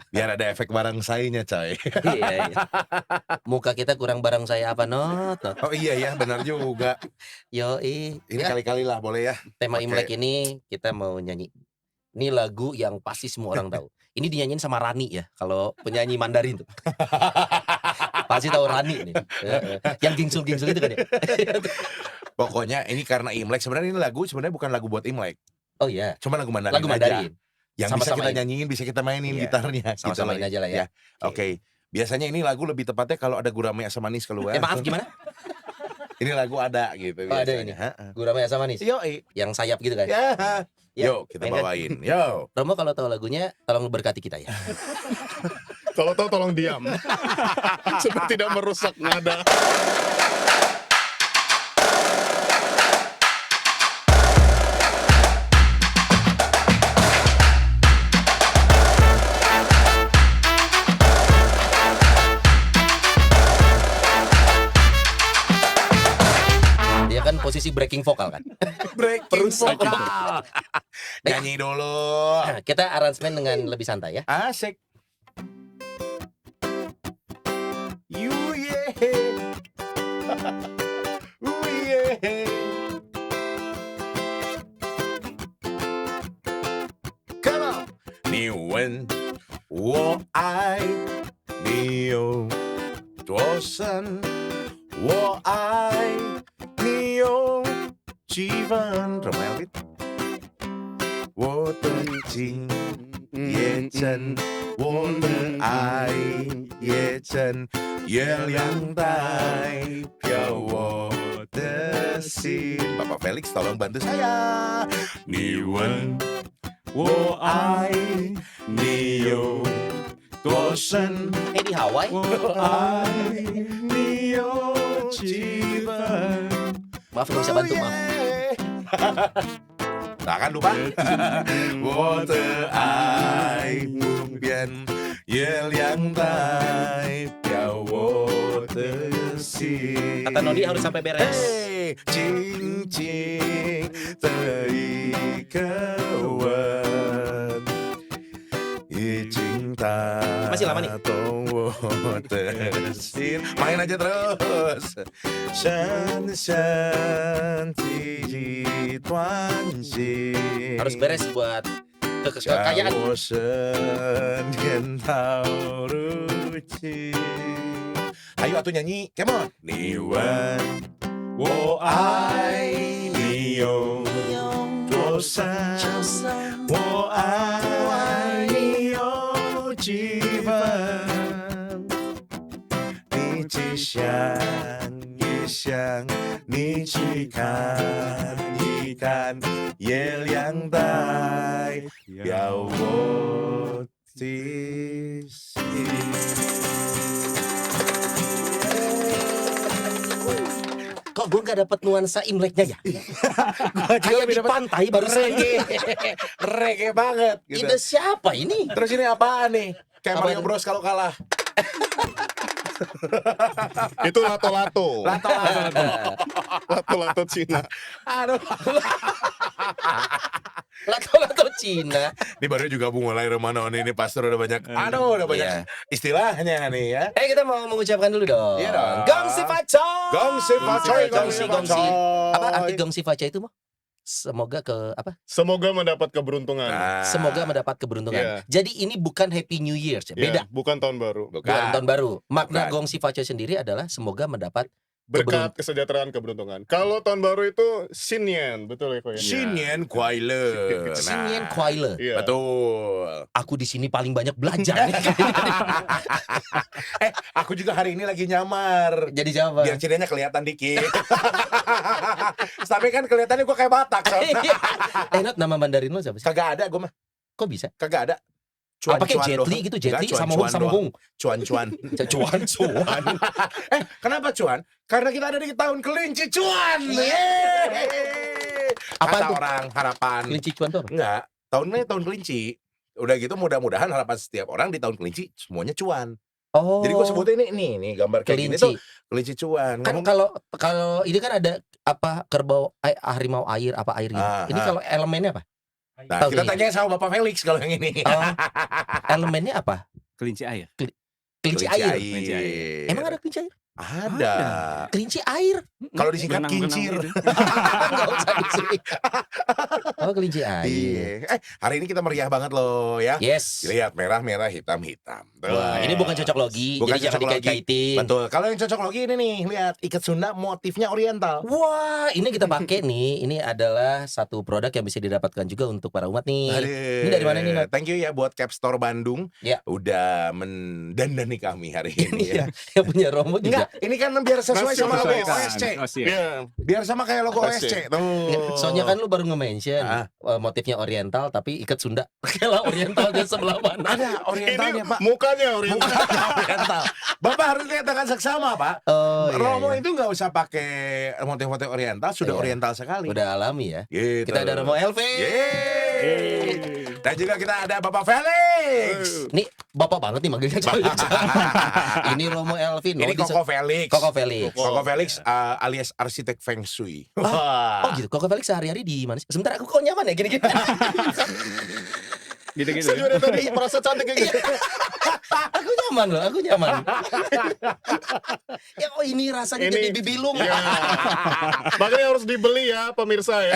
Biar ada efek barangsainya, coy. Iya, iya. Muka kita kurang barang saya apa not. Oh iya ya, benar juga. Yoi. Ini Ya, kali-kali lah boleh ya. tema Pakai. Imlek ini kita mau nyanyi. Ini lagu yang pasti semua orang tahu. Ini dinyanyiin sama Rani ya, kalau penyanyi Mandarin tuh. Pasti tahu Rani nih. Yang gingsul-gingsul itu kan ya. Pokoknya ini karena Imlek, sebenarnya ini lagu sebenarnya bukan lagu buat Imlek. Oh iya, Cuma lagu Mandarin lagu aja. Mandarin. Yang bisa Sama-sama kita ini. nyanyiin, bisa kita mainin Iya. gitarnya. Sama-sama gitu aja lah ya. Oke. Biasanya ini lagu lebih tepatnya kalau ada gurame asam manis keluar. Maaf gimana? Ini lagu ada gitu Oh, ada biasanya. ini. Heeh. Gura Maya sama nih. Yoi. Yang sayap gitu kan. Ya. Ya, Yuk kita mainkan. bawain. Yo. Romo kalau tahu lagunya tolong berkati kita ya. Kalau tahu tolong diam. Supaya tidak merusak nada. Dia kan posisi breaking vokal kan. Breaking vokal. Nyanyi dulu. Nah, kita aransemen dengan lebih santai ya. Asik. You yeah. Ooh yeah. Come on. 你问我爱你有多深，我爱你有几分？怎么样？我的情也真，我的爱也真，月亮代表我的心。Bapak Felix tolong bantu saya. 你问我爱你有多深， di Hawaii. 我爱你有几分。 Maaf nggak bisa bantu maaf. Jangan lupa. 我的爱不变，月亮代表我的心。 Kata Nodi harus sampai beres. Hey, 静静的一个吻，已经打 Masih lama nih. 动我的心。Main aja terus. 深深记忆断心。 Harus beres buat kekayaan. 我10年到如今。Ayo atuh nyanyi, come on. 你问我爱你有多深，我爱你有几分？你去想一想，你去看一看，月亮代表我的心。 Kok gue gak dapet nuansa Imleknya ya? Gua juga Kayak lebih di dapet pantai barusan. reggae banget gitu. Ide siapa ini? Terus ini apaan nih? Kayak Apa Mario ini? Bros kalau kalah. Itu lato-lato. Lato-lato. Lato-lato Cina. Aduh. Lato-lato Cina. Ini baru juga mulai remanon ini pastor udah banyak. Aduh, udah banyak Iya. istilahnya nih ya. Kita mau mengucapkan dulu dong. Iya dong. Gongsi Facoy. Gongsi Facoy, Gongsi, Gongsi. Apa arti Gongsi Facoy itu mau? Semoga apa? Semoga mendapat keberuntungan. Nah, Semoga mendapat keberuntungan. Iya. Jadi ini bukan Happy New Year, Ya, beda. bukan tahun baru. Bukan tahun baru. Makna Bukan. Gongsi Facoy sendiri adalah semoga mendapat Berkat kesejahteraan keberuntungan. Kalau tahun baru itu Sinyen, betul ya kok ya? Shinyan Kuaile. Sinyen Kuaile. Iya. Betul. Aku di sini paling banyak belajar nih. Aku juga hari ini lagi nyamar. Jadi siapa? Biar cirinya kelihatan dikit. Tapi kan kelihatannya gue kayak Batak. soalnya. Not, nama Mandarin lo siapa sih? Kagak ada gue mah. Kok bisa? Kagak ada. Apa kayak Jet Li gitu, Jet Li sama Hung. Cuan. Cuan. Kenapa cuan? Karena kita ada di tahun kelinci cuan. Yeay. Apaan Kata tuh? orang harapan. Kelinci cuan tuh apa? Enggak, tahunnya tahun kelinci. Udah gitu mudah-mudahan harapan setiap orang di tahun kelinci semuanya cuan. Oh. Jadi gue sebutin nih gambar kayak gini kelinci. tuh kelinci cuan. Kan kalau ini kan ada apa kerbau harimau air apa air gitu. Ini kalau elemennya apa? Nah, kita tanya sama Bapak Felix kalau yang ini. Elemennya apa? Kelinci air. Kelinci air. Kelinci air. Emang ada kelinci air? Ada. Kelinci air. Kalau disingkat Berenang-berenang kincir. gitu. Enggak usah disingkat. Oh, kelinci air. Iya. Hari ini kita meriah banget loh ya. Yes. Lihat merah-merah, hitam-hitam. Tuh. Wah, ini bukan cocok logi, Bukan jadi jangan cocok logi. dikait-kaitin. Betul. Kalau yang cocok logi ini nih, lihat ikat Sunda motifnya oriental. Wah, ini kita pakai nih. Ini adalah satu produk yang bisa didapatkan juga untuk para umat nih. Aduh. Ini dari mana nih, Not? Thank you ya buat Cap Store Bandung. Ya. Udah mendandani kami hari ini ya. Yang punya Romo juga. Enggak, ini kan biar sesuai sama logo Sesuaikan. OSC. Oh, siap. Iya. Biar sama kayak logo OSC. OSC. Tuh. Soalnya kan lu baru nge-mention Ah. motifnya oriental tapi ikat Sunda. Kalau orientalnya sebelah mana? ada Ini orientalnya, Pak. mukanya oriental. Bukan oriental. Bapak harus lihat dengan seksama, Pak. Oh, iya, Romo iya. itu nggak usah pakai motif-motif oriental, sudah Iya. oriental sekali. Udah alami ya. Gitu. Kita ada Romo Elvin. Yeay. Dan juga kita ada Bapak Felix. Nih bapak banget nih manggilnya coy. Ini Romo Elvin. Ini Koko Felix. Koko Felix. Koko Felix alias arsitek Feng Shui. Oh gitu. Koko Felix sehari-hari di mana sih? Sebentar aku kok nyaman ya gini-gini. Gitu-gitu. Saya juga dari tadi merasa cantik kayak gitu. Aku nyaman loh, aku nyaman. Ya oh ini rasanya jadi bibilung. Ya. Makanya harus dibeli ya pemirsa ya.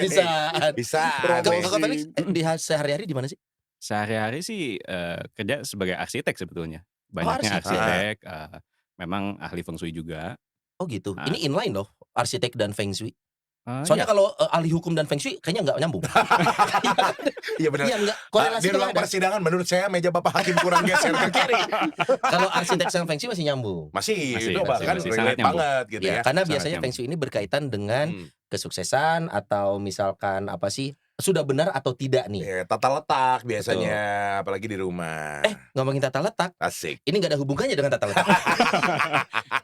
Bisa. Bisa. Koko Felix di sehari-hari di mana sih? Sehari-hari sih kerja sebagai arsitek sebetulnya. Banyaknya arsitek. arsitek, memang ahli feng shui juga. Oh gitu. Ah. Ini inline loh, arsitek dan feng shui. Ya, Soalnya kalau ahli hukum dan feng shui kayaknya nggak nyambung. Iya benar. Iya nggak. Di Korelasinya ruang nggak ada. persidangan menurut saya meja Bapak Hakim kurang geser ke kiri. Kalau arsitek sama feng shui masih nyambung. Masih, Masih, itu bahkan masih. relate Sangat nyambung. banget gitu Ya, ya. karena sangat biasanya nyambung. feng shui ini berkaitan dengan kesuksesan atau misalkan apa sih sudah benar atau tidak nih. Ya, tata letak biasanya, apalagi di rumah. Ngomongin tata letak, Asik. ini nggak ada hubungannya dengan tata letak.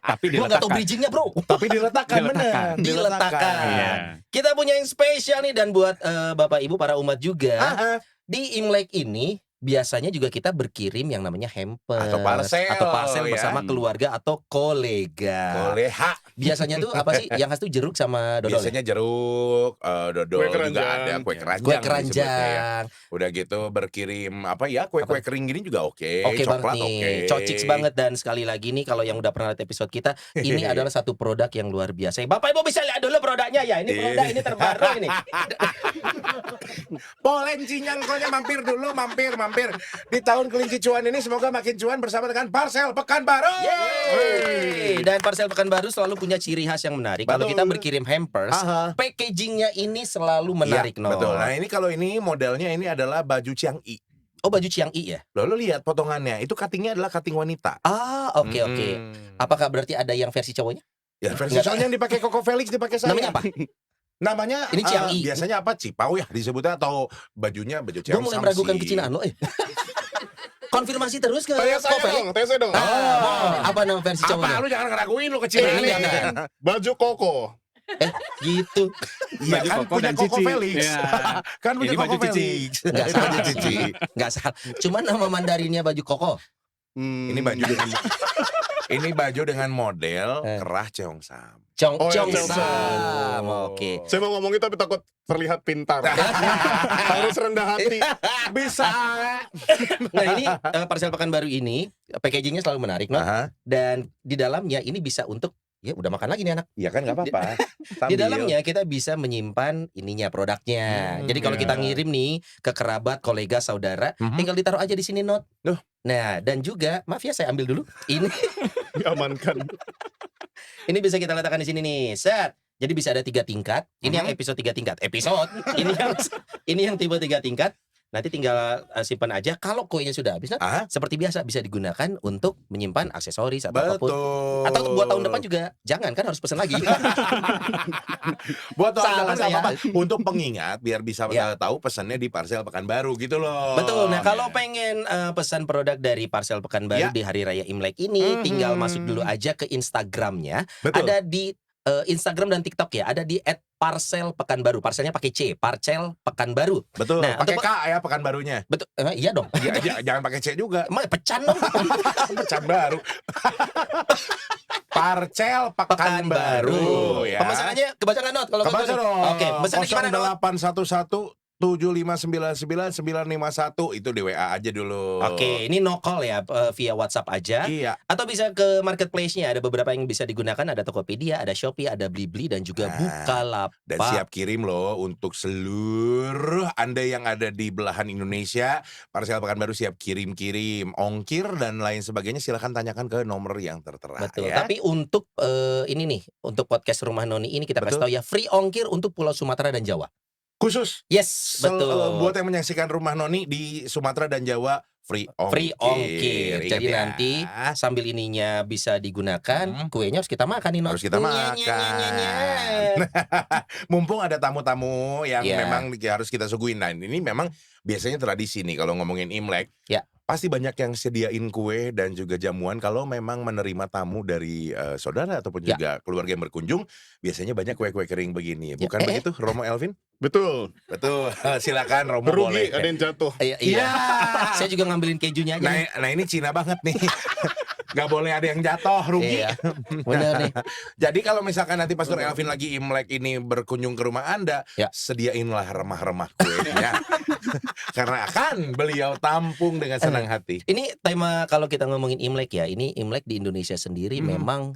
tapi Gua nggak tahu diletakkan. bridgingnya bro. Tapi diletakkan benar. Diletakkan. Iya. Kita punya yang spesial nih dan buat bapak ibu para umat juga. Ah, Di Imlek ini biasanya juga kita berkirim yang namanya hamper Atau parcel, ya. bersama keluarga atau kolega. Boleh hak. Biasanya tuh apa sih yang khas tuh jeruk sama dodol. Biasanya jeruk, dodol Kue juga keranjang. ada, kue keranjang. Kue disebutnya ya. keranjang. Udah gitu berkirim apa ya, kue-kue kering gini juga oke. Oke banget Coklat nih, oke. cociks banget. Dan sekali lagi nih kalau yang udah pernah lihat episode kita, ini adalah satu produk yang luar biasa. Bapak Ibu bisa lihat dulu produknya ya. Ini produk ini terbaru ini. Boleh cinyang pokoknya mampir dulu, mampir. Di tahun kelinci cuan ini semoga makin cuan bersama dengan Parsel Pekanbaru. Yeay. Dan Parsel Pekanbaru selalu punya ciri khas yang menarik. Kalau Betul. kita berkirim hampers, Aha. packagingnya ini selalu menarik, Iya, no. betul. Nah ini kalau ini modelnya ini adalah baju Chiang-i. Oh baju Chiang-i ya? Lo lihat potongannya, itu cuttingnya adalah cutting wanita. Ah oke oke. Apakah berarti ada yang versi cowoknya? Ya versi Nggak soalnya yang dipakai Koko Felix dipakai saya. Namanya apa? Namanya Ini Chiang-i. biasanya apa? Cipau ya disebutnya atau bajunya baju Gue Chiang mulai Samsi. meragukan kecinaan lo. Konfirmasi terus ke Tanya saya Kopel. dong, tanya saya dong. Apa nama versi Apa cowoknya? lu jangan ngeraguin lu Ini kecilan jangan. nih. Baju koko. Gitu. Iya Baju kan Koko punya dan Koko Cici. Felix. Iya. Kan punya Ini Koko baju Cici. Felix. Nggak salah. Baju Cici. Nggak salah. Cuma nama Mandarinnya baju koko. Ini baju dengan ini baju dengan model kerah Cheongsam. Cong Oh, Cong yang Sam. Oke. Saya mau ngomong itu tapi takut terlihat pintar. Harus rendah hati. Bisa. Nah ini Parsel Pekanbaru ini packagingnya selalu menarik, no? Aha. Dan di dalamnya ini bisa untuk ya udah makan lagi nih anak. Iya kan nggak apa-apa. Di dalamnya kita bisa menyimpan ininya produknya. Jadi kalau kita ngirim nih ke kerabat, kolega, saudara, tinggal ditaruh aja di sini not. Loh. Nah dan juga maaf ya saya ambil dulu. Diamankan. Ini bisa kita letakkan di sini nih. Set. Jadi bisa ada 3 tingkat. Ini yang episode 3 tingkat. Ini yang tipe 3 tingkat. Nanti tinggal simpan aja. Kalau kuenya sudah habis, Aha. seperti biasa bisa digunakan untuk menyimpan aksesoris atau apapun. Betul. Atau buat tahun depan juga. Jangan kan harus pesan lagi. Buat tahun Salah depan nggak saya. apa-apa. Untuk pengingat biar bisa Ya. tahu pesannya di Parsel Pekanbaru gitu loh. Betul. Nah, kalau pengen pesan produk dari Parsel Pekanbaru Ya. di Hari Raya Imlek ini, tinggal masuk dulu aja ke Instagramnya. Betul. Ada di Instagram dan TikTok ya. Ada di @parselpekanbaru. Parselnya pakai C. Parcel Pekanbaru. Betul. Nah, pakai untuk- K ya Pekanbarunya. Betul. Iya dong. Jangan pakai C juga. Emang pecan dong. Pecan baru. Parcel Pekanbaru ya. Pemesanannya kebaca nggak not? Kalau Kebaca dong. Oke, pesannya gimana not? 0811 7599951 itu di WA aja dulu. Oke, ini no call ya, via WhatsApp aja. Iya. Atau bisa ke marketplace-nya, ada beberapa yang bisa digunakan, ada Tokopedia, ada Shopee, ada Blibli, dan juga Bukalapak. Dan siap kirim loh untuk seluruh Anda yang ada di belahan Indonesia. Parsel Pekanbaru siap kirim-kirim ongkir dan lain sebagainya. Silahkan tanyakan ke nomor yang tertera. Betul. Ya. Tapi untuk ini nih, untuk podcast Rumah Noni ini kita kasih Betul. tahu ya, free ongkir untuk Pulau Sumatera dan Jawa. Khusus Yes, betul. buat yang menyaksikan Rumah Noni di Sumatera dan Jawa free ongkir. Free ongkir. Ingat Jadi ya. nanti sambil ininya bisa digunakan, kuenya harus kita makan nih. Harus kita makan. Mumpung ada tamu-tamu yang Iya. memang harus kita suguhin. Nah, ini memang biasanya tradisi nih kalau ngomongin Imlek. Ya. Pasti banyak yang sediain kue dan juga jamuan kalau memang menerima tamu dari saudara ataupun Ya. juga keluarga yang berkunjung. Biasanya banyak kue-kue kering begini. Ya. Bukan begitu, Romo Elvin? Betul. Betul. Silakan Romo boleh. Berugi ada yang jatuh. Iya. Saya juga ngambilin kejunya aja. Nah ini Cina banget nih. Gak boleh ada yang jatuh, rugi. Iya. Bener nih. Jadi kalau misalkan nanti Pastor Elvin lagi Imlek ini berkunjung ke rumah Anda, Ya. sediainlah remah-remah kuenya. Karena akan beliau tampung dengan senang hati. Ini tema kalau kita ngomongin Imlek ya, ini Imlek di Indonesia sendiri memang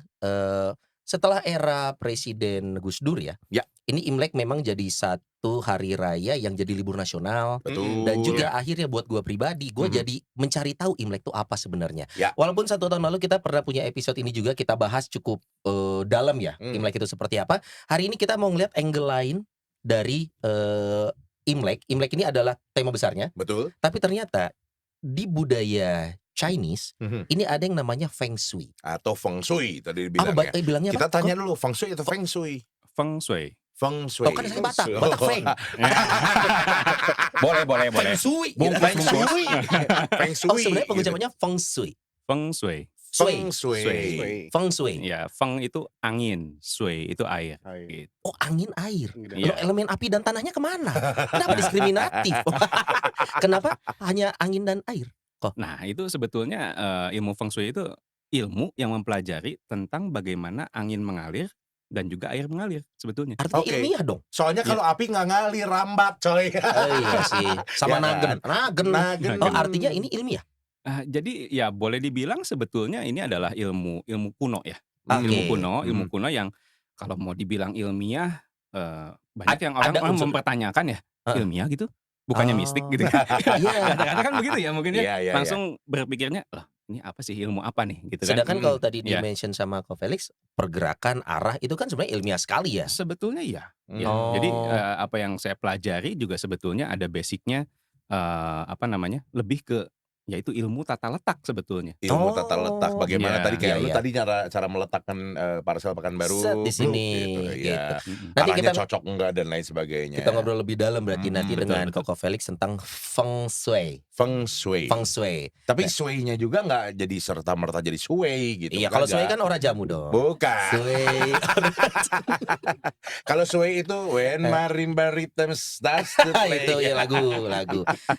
setelah era Presiden Gus Dur ya. Ya. Ini Imlek memang jadi satu hari raya yang jadi libur nasional. Betul. Dan juga akhirnya buat gue pribadi, gue jadi mencari tahu Imlek itu apa sebenarnya. Ya. Walaupun 1 tahun lalu kita pernah punya episode ini juga, kita bahas cukup dalam ya, Imlek itu seperti apa. Hari ini kita mau ngeliat angle lain dari Imlek. Imlek ini adalah tema besarnya, Betul. tapi ternyata di budaya Chinese ini ada yang namanya Feng Shui. Atau Feng Shui tadi Apa dibilangnya. bilangnya Kita apa? tanya dulu Feng Shui atau Feng Shui? Feng Shui. Feng Shui. Oh kan saya Batak, Shui. Batak Feng. Boleh. Feng Shui. Feng Shui. Feng Shui. Oh sebenarnya gitu. pengucapannya Feng Shui. Feng Shui. Feng Shui. Shui. Feng Shui. Ya, Feng itu angin, Shui itu air. Gitu. Oh angin air. Iya. Loh, elemen api dan tanahnya kemana? Kenapa diskriminatif? Kenapa hanya angin dan air? Nah, itu sebetulnya ilmu Feng Shui itu ilmu yang mempelajari tentang bagaimana angin mengalir dan juga air mengalir sebetulnya. Artinya Oke. ilmiah dong. Soalnya kalau api nggak ngalir, rambat coy. Oh iya sih. Sama Ya kan? nagen. Nagen. Oh artinya ini ilmiah. Jadi ya boleh dibilang sebetulnya ini adalah ilmu kuno ya. Oke. Ilmu kuno yang kalau mau dibilang ilmiah banyak yang orang ada unsur- mempertanyakan ya, Heeh. ilmiah gitu? Bukannya mistik gitu. Iya. Kadang-kadang kan begitu ya mungkin ya. Iya. Langsung berpikirnya, "Loh, ini apa sih ilmu apa nih?" gitu kan. Sedangkan kalau tadi Iya. di-mention sama Ko Felix, pergerakan arah itu kan sebenarnya ilmiah sekali ya. Sebetulnya iya. Ya, Oh. Jadi apa yang saya pelajari juga sebetulnya ada basicnya lebih ke yaitu ilmu tata letak sebetulnya. Ilmu tata letak. Bagaimana Iya. tadi kayak Iya, lu iya. tadi cara meletakkan parsel Pekanbaru Set di sini, gitu. Ya. gitu. Nanti Arahnya kita cocok enggak dan lain sebagainya. kita ngobrol lebih dalam berarti nanti betul, dengan betul. Koko Felix tentang Feng Shui. Feng Shui. Feng Shui. Tapi Shui-nya juga nggak jadi serta-merta jadi Shui gitu. Iya, kalau Shui Kagak. kan orang jamu dong. Bukan. Shui. Kalau Shui itu when marimba rhythm starts to play. Itu ya lagu.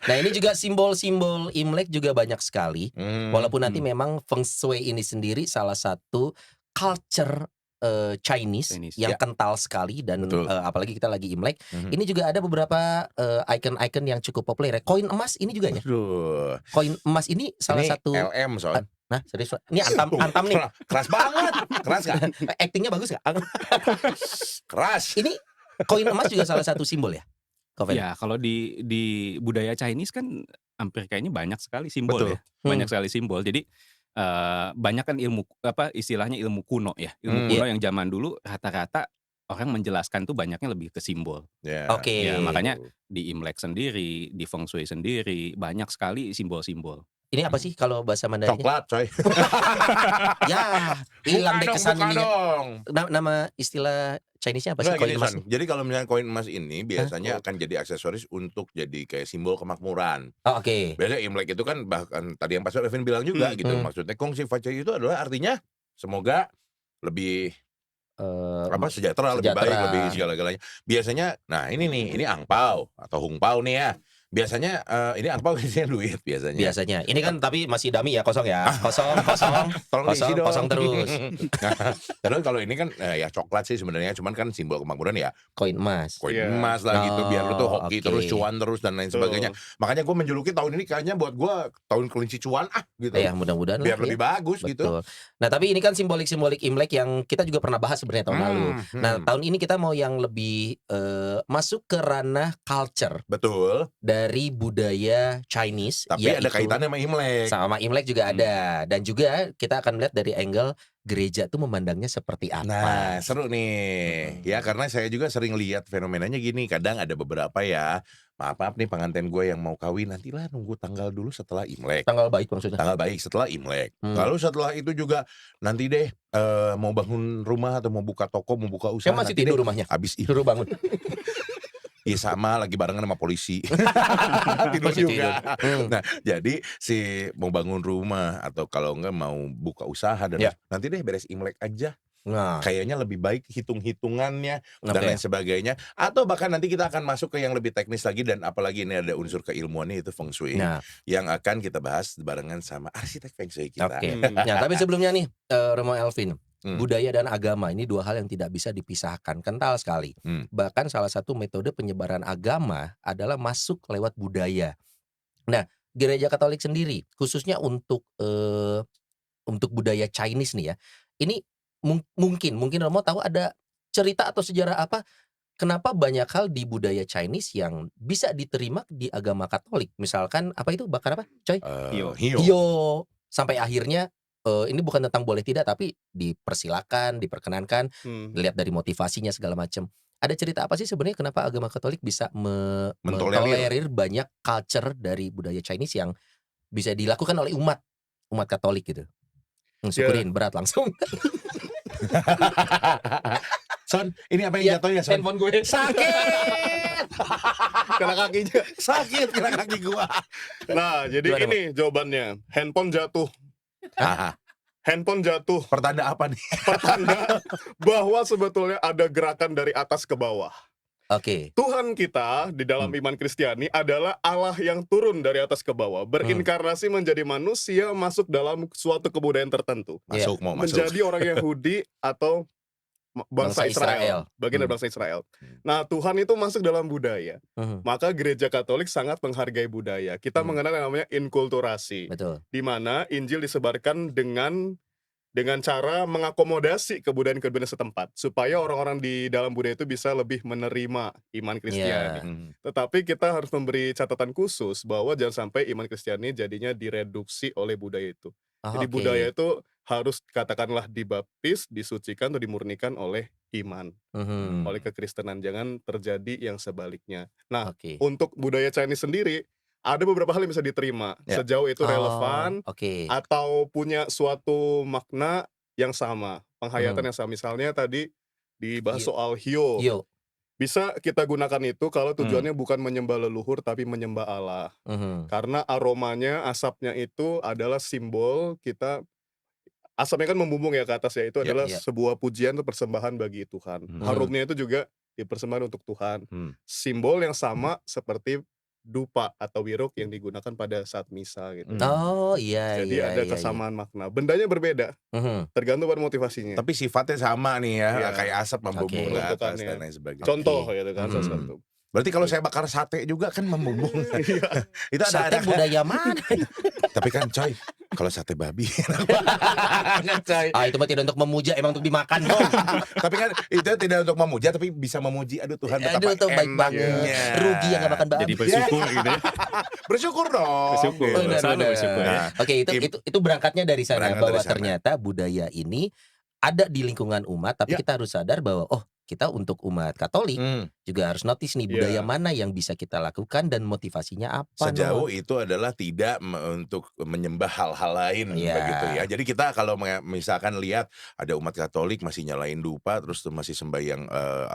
Nah, ini juga simbol-simbol Imlek juga banyak sekali. Walaupun nanti memang Feng Shui ini sendiri salah satu culture Chinese yang Ya. kental sekali dan Betul. apalagi kita lagi Imlek. Ini juga ada beberapa icon-icon yang cukup populer. Ya. Koin emas ini juga ya. Aduh. Koin emas ini salah Ini satu. LM soal. Nah, serius. Ini antam nih. Keras banget. Keras kan? Actingnya bagus gak? Keras. Ini koin emas juga salah satu simbol ya. Ko Felix? Ya, kalau di budaya Chinese kan hampir kayaknya banyak sekali simbol Betul. ya. Banyak sekali simbol. Jadi banyak kan ilmu istilahnya ilmu kuno ya. Ilmu kuno yang zaman dulu rata-rata orang menjelaskan tuh banyaknya lebih ke simbol. Ya. Oke. Ya, makanya di Imlek sendiri, di Feng Shui sendiri banyak sekali simbol-simbol. Ini apa sih kalau bahasa Mandarinnya? Coklat coy. Ya, hilang deh kesan buka ininya. dong. Nama istilah Chinese-nya apa sih? Nggak, Koin gini, emas. Son. Jadi kalau misalnya koin emas ini biasanya akan jadi aksesoris untuk jadi kayak simbol kemakmuran. Oh, oke. Biasanya Imlek itu kan bahkan tadi yang Pastor Evin bilang juga gitu. Maksudnya Kongsi Facai itu adalah artinya semoga lebih sejahtera, lebih sejahtera. baik, lebih segala-galanya. Biasanya, nah ini nih, ini angpau atau hungpau nih ya. Biasanya ini angpau isinya duit biasanya. Biasanya. Ini kan tapi masih dummy ya, kosong ya. Kosong, Tolong diisi dong. kosong terus. Terus kalau ini kan ya coklat sih sebenarnya, cuman kan simbol kemakmuran ya Koin emas. koin Iya. emas lah gitu, biar lu tuh hoki oke. terus, cuan terus dan lain Betul. sebagainya. Makanya gue menjuluki tahun ini kayaknya buat gue tahun kelinci cuan gitu. Ya, mudah-mudahan Biar lah, lebih ya. bagus gitu. Betul. Nah, tapi ini kan simbolik-simbolik Imlek yang kita juga pernah bahas sebenarnya tahun lalu. Nah, tahun ini kita mau yang lebih masuk ke ranah culture Betul. dari budaya Chinese. Tapi ada yaitu kaitannya sama Imlek. sama Imlek juga ada. Dan juga kita akan melihat dari angle gereja tuh memandangnya seperti apa. Nah, seru nih. Ya, karena saya juga sering lihat fenomenanya gini. Kadang ada beberapa ya, maaf nih pengantin gue yang mau kawin, nantilah nunggu tanggal dulu setelah Imlek. Tanggal baik maksudnya. Tanggal baik setelah Imlek. Hmm. Lalu setelah itu juga nanti deh mau bangun rumah atau mau buka toko, mau buka usaha. Saya masih nanti tidur deh. rumahnya. Habis itu Suruh bangun. ya sama lagi barengan sama polisi. Tidur Masih juga. tidur. Nah, jadi si mau bangun rumah atau kalau enggak mau buka usaha dan Ya. nanti deh beres Imlek aja. Nah, Kayaknya lebih baik hitung-hitungannya dan oke. lain sebagainya. Atau bahkan nanti kita akan masuk ke yang lebih teknis lagi, dan apalagi ini ada unsur keilmuannya, itu Feng Shui, Nah, yang akan kita bahas barengan sama arsitek Feng Shui kita. oke. Nah, tapi sebelumnya nih, Romo Elvin, Hmm. budaya dan agama ini dua hal yang tidak bisa dipisahkan, kental sekali. Hmm. Bahkan salah satu metode penyebaran agama adalah masuk lewat budaya. Nah, gereja Katolik sendiri, khususnya untuk budaya Chinese nih ya, ini mungkin Romo tahu ada cerita atau sejarah apa kenapa banyak hal di budaya Chinese yang bisa diterima di agama Katolik. Misalkan apa itu bakar apa, Coy? Hio. Hio. Sampai akhirnya ini bukan tentang boleh tidak, tapi dipersilakan, diperkenankan, dilihat dari motivasinya segala macam. Ada cerita apa sih sebenarnya kenapa agama Katolik bisa mentolerir banyak culture dari budaya Chinese yang bisa dilakukan oleh umat Katolik gitu? Syukurin berat langsung. Son, ini apa yang jatuhnya, Son? Handphone gue sakit. Kena kakinya. Sakit kena kaki gua. Nah, jadi Gimana, ini jawabannya. Handphone jatuh. Ah, Handphone jatuh. pertanda apa nih? Pertanda bahwa sebetulnya ada gerakan dari atas ke bawah. Oke. Tuhan kita di dalam iman Kristiani adalah Allah yang turun dari atas ke bawah, berinkarnasi menjadi manusia, masuk dalam suatu kebudayaan tertentu, Masuk, mau masuk. menjadi orang Yahudi atau bangsa Israel, bagian dari bangsa Israel. Nah, Tuhan itu masuk dalam budaya. Maka gereja Katolik sangat menghargai budaya. Kita mengenal yang namanya inkulturasi, Betul. di mana Injil disebarkan dengan cara mengakomodasi kebudayaan-kebudayaan setempat, supaya orang-orang di dalam budaya itu bisa lebih menerima iman Kristiani. Tetapi kita harus memberi catatan khusus bahwa jangan sampai iman Kristiani jadinya direduksi oleh budaya itu. Jadi budaya itu harus katakanlah dibaptis, disucikan atau dimurnikan oleh iman, oleh kekristenan. Jangan terjadi yang sebaliknya. Nah, untuk budaya Chinese sendiri ada beberapa hal yang bisa diterima sejauh itu relevan atau punya suatu makna yang sama, penghayatan yang sama. Misalnya tadi dibahas soal hio. Bisa kita gunakan itu kalau tujuannya bukan menyembah leluhur tapi menyembah Allah. Karena aromanya, asapnya itu adalah simbol kita. Asapnya kan membumbung ya ke atas ya, itu adalah sebuah pujian atau persembahan bagi Tuhan. Harumnya itu juga dipersembahkan untuk Tuhan. Simbol yang sama seperti dupa atau wiruk yang digunakan pada saat misa gitu. Oh iya. Jadi ada kesamaan makna. Bendanya berbeda, tergantung pada motivasinya. Tapi sifatnya sama nih ya, kayak asap membumbung ke atas bentukannya. dan lain sebagainya. Contoh gitu kan, salah satu. Berarti kalau saya bakar sate juga kan membumbung. Itu Sate ada budaya mana? Tapi kan coy, kalau sate babi. Itu mah tidak untuk memuja, emang untuk dimakan dong. Tapi kan itu tidak untuk memuja, tapi bisa memuji. Aduh Tuhan betapa Aduh, tuh baik banget. enaknya. Rugi yang gak makan babi. Jadi bersyukur gitu ya. Bersyukur dong. Bersyukur. Gitu. Selalu bersyukur ya. Oke, itu berangkatnya dari sana, Berangkat bahwa dari sana. ternyata budaya ini ada di lingkungan umat, tapi kita harus sadar bahwa kita untuk umat Katolik juga harus notice nih budaya mana yang bisa kita lakukan dan motivasinya apa. Sejauh itu adalah tidak untuk menyembah hal-hal lain begitu ya. Jadi kita kalau misalkan lihat ada umat Katolik masih nyalain dupa, terus tuh masih sembahyang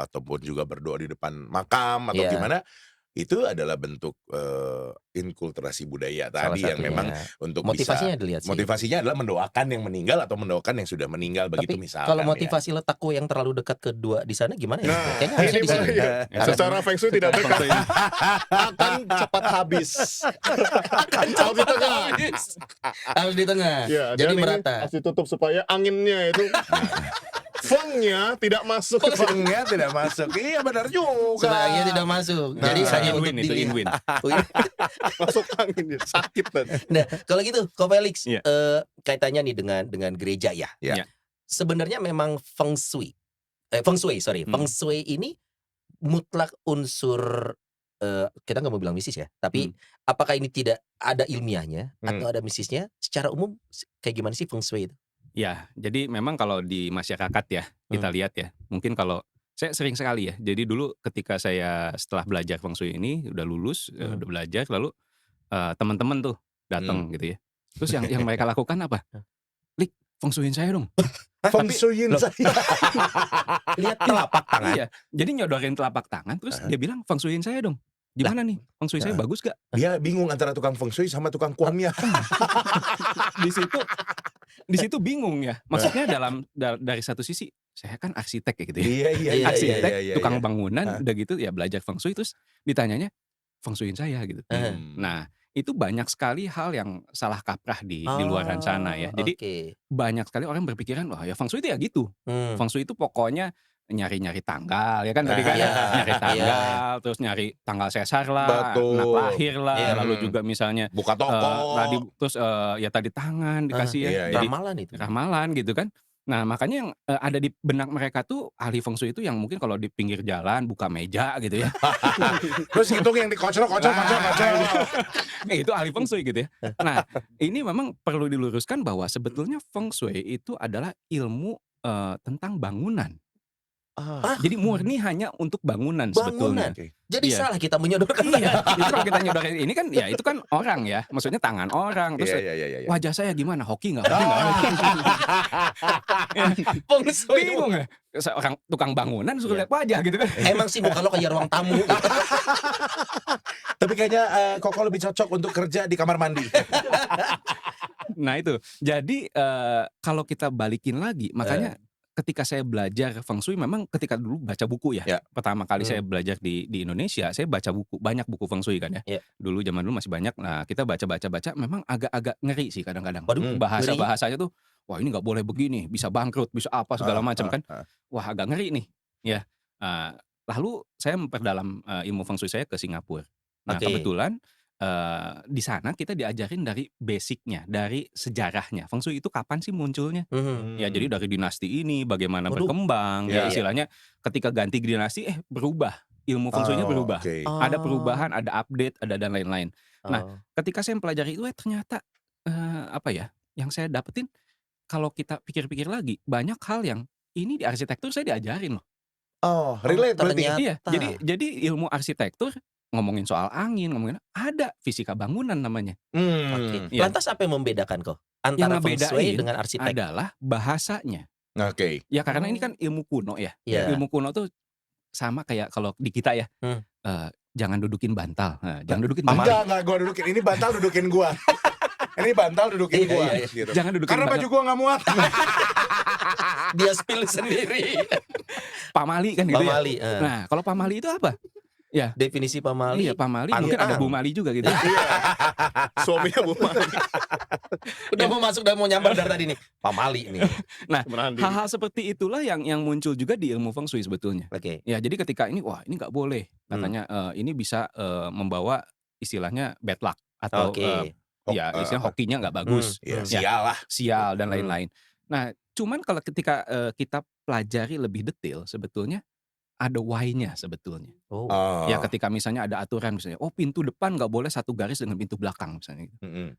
ataupun juga berdoa di depan makam atau gimana, itu adalah bentuk inkulturasi budaya Salah tadi yang memang satunya. untuk Motivasinya bisa dilihat sih. motivasinya adalah mendoakan yang meninggal atau mendoakan yang sudah meninggal begitu Tapi misalkan kalau ya. motivasi letakku yang terlalu dekat kedua di sana gimana ya? Nah, Kayaknya harusnya ini di sini. bahaya. Ya, Secara feng shui tidak Feng dekat, Shui. akan cepat habis. Harus di tengah. Harus di tengah. Ya, Jadi dan ini merata. harus ditutup supaya anginnya itu fengnya tidak masuk ke sini. Fengnya tidak masuk. Iya benar juga. Sebenarnya tidak masuk. Nah, Jadi hanya untuk in-win itu dilihat. in-win. Oh, iya. Masuk angin ya, sakit dan. Nah, kalau gitu, Ko Felix, Iya. kaitannya nih dengan gereja ya. Iya. Sebenarnya memang feng shui, feng shui ini mutlak unsur kita nggak mau bilang mistis ya, tapi apakah ini tidak ada ilmiahnya atau ada mistisnya? Secara umum kayak gimana sih feng shui itu? Ya, jadi memang kalau di masyarakat ya, kita lihat ya, mungkin kalau saya sering sekali ya, jadi dulu ketika saya setelah belajar feng shui ini, udah lulus, udah belajar, lalu teman-teman tuh datang gitu ya. Terus yang mereka lakukan apa? Lik, feng shuiin saya dong. Feng shuiin saya. Lihat telapak tangan. Iya, jadi nyodorin telapak tangan, terus dia bilang feng shuiin saya dong. Gimana nih, feng shui saya bagus gak? Dia bingung antara tukang feng shui sama tukang kuangnya. Di situ bingung ya. Maksudnya dari satu sisi, saya kan arsitek ya gitu ya. Iya. Arsitek, iya. tukang bangunan, udah gitu ya belajar feng shui, terus ditanyanya feng shuiin saya gitu. Nah, itu banyak sekali hal yang salah kaprah di luaran sana ya. Jadi banyak sekali orang berpikiran, wah ya feng shui itu ya gitu. Feng shui itu pokoknya nyari-nyari tanggal ya kan tadi kan, nyari tanggal, terus nyari tanggal sesar lah, Betul. anak lahir lah, lalu juga misalnya Buka toko. terus ya tadi tangan dikasih ya. Iya. Jadi Ramalan itu. ramalan gitu kan. Nah, makanya yang ada di benak mereka tuh ahli feng shui itu yang mungkin kalau di pinggir jalan buka meja gitu ya. Terus hitung yang dikocok. Itu ahli feng shui gitu ya. Nah, ini memang perlu diluruskan bahwa sebetulnya feng shui itu adalah ilmu tentang bangunan. Jadi murni hanya untuk bangunan sebetulnya. Jadi Iya. salah kita menyodorkan Iya, tangan. itu kalau kita nyodorin ini kan ya itu kan orang ya, maksudnya tangan orang, terus Iya. wajah saya gimana, hoki nggak? Hoki nggak? Feng shui. Bingung ya, seorang tukang bangunan suruh lihat wajah gitu kan? Emang sih muka lo kayak ruang tamu. Tapi kayaknya Koko lebih cocok untuk kerja di kamar mandi. Nah itu, jadi kalau kita balikin lagi, makanya ketika saya belajar feng shui, memang ketika dulu baca buku ya. Ya. Pertama kali saya belajar di Indonesia, saya baca buku, banyak buku feng shui kan ya. Ya. Dulu zaman dulu masih banyak. Nah kita baca, memang agak-agak ngeri sih kadang-kadang. Waduh, Bahasa-bahasanya tuh, wah ini nggak boleh begini, bisa bangkrut, bisa apa segala macam kan. Ah. Wah agak ngeri nih. Ya. Lalu saya memperdalam ilmu feng shui saya ke Singapura. Nah Oke. kebetulan di sana kita diajarin dari basicnya, dari sejarahnya. Feng shui itu kapan sih munculnya? Ya jadi dari dinasti ini bagaimana Waduh. berkembang, Iya, ya istilahnya ketika ganti dinasti berubah, ilmu feng shui-nya berubah. Oke. Ada perubahan, ada update, ada dan lain-lain. Nah, ketika saya mempelajari itu ternyata apa ya? Yang saya dapetin kalau kita pikir-pikir lagi, banyak hal yang ini di arsitektur saya diajarin loh. Oh, relate berarti. ternyata. Iya, jadi ilmu arsitektur ngomongin soal angin, ngomongin ada fisika bangunan namanya. Oke. Iya. Lantas apa yang membedakan kok Yang antara feng shui ngebedain dengan arsitek? adalah bahasanya. Oke. Ya karena ini kan ilmu kuno ya. Iya. Ilmu kuno tuh sama kayak kalau di kita ya. Jangan dudukin bantal. Jangan dudukin bantal. Enggak gua dudukin. Ini bantal dudukin gua. Ini bantal dudukin Iya, gua. iya. Gitu. Jangan dudukin Karena bantal. baju gua nggak muat. Dia spill sendiri. Pamali kan gitu Pamali. ya. Nah, kalau pamali itu apa? Definisi pamali. Iya, pamali. Pangkal. Mungkin ada Bu Mali juga gitu. Suaminya Bu Mali. Udah mau masuk, udah mau nyambar dari tadi nih. Pamali nih. Menahan diri. Hal-hal seperti itulah yang muncul juga di ilmu feng shui sebetulnya. Oke. Ya, jadi ketika ini wah, ini nggak boleh. Katanya ini bisa membawa istilahnya bad luck atau Oke. ya istilah hokinya nggak bagus. Ya, Ya. sial lah. Sial dan lain-lain. Nah, cuman kalau ketika kita pelajari lebih detail sebetulnya ada why-nya sebetulnya. Oh. Ya ketika misalnya ada aturan misalnya, pintu depan nggak boleh satu garis dengan pintu belakang misalnya.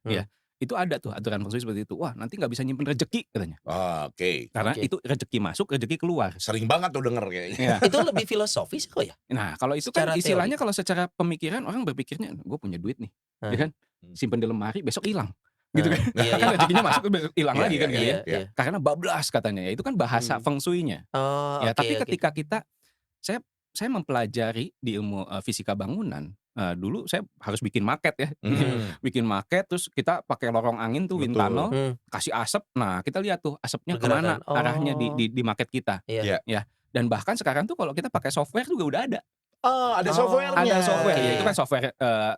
Ya, itu ada tuh aturan feng shui seperti itu. Wah, nanti nggak bisa nyimpen rezeki katanya. Oke. Karena Oke. itu rezeki masuk, rezeki keluar. Sering banget tuh denger kayaknya. Ya. Itu lebih filosofis kok ya? Nah, kalau itu Secara kan istilahnya kalau secara pemikiran orang berpikirnya, gue punya duit nih, ya kan, simpen di lemari besok hilang, gitu kan? Iya, Kan rezekinya masuk besok hilang Iya, lagi kan, iya, gitu ya? iya. Karena bablas katanya, ya itu kan bahasa feng shui-nya. Oh, Ya, oke, tapi oke. ketika saya mempelajari di ilmu fisika bangunan, dulu saya harus bikin market ya. Bikin market terus kita pakai lorong angin tuh wind tunnel, kasih asap. Nah, kita lihat tuh asapnya kemana arahnya di market kita. Iya. Ya. Dan bahkan sekarang tuh kalau kita pakai software juga udah ada. Oh, ada softwarenya. Ada software. Oke. Itu kan software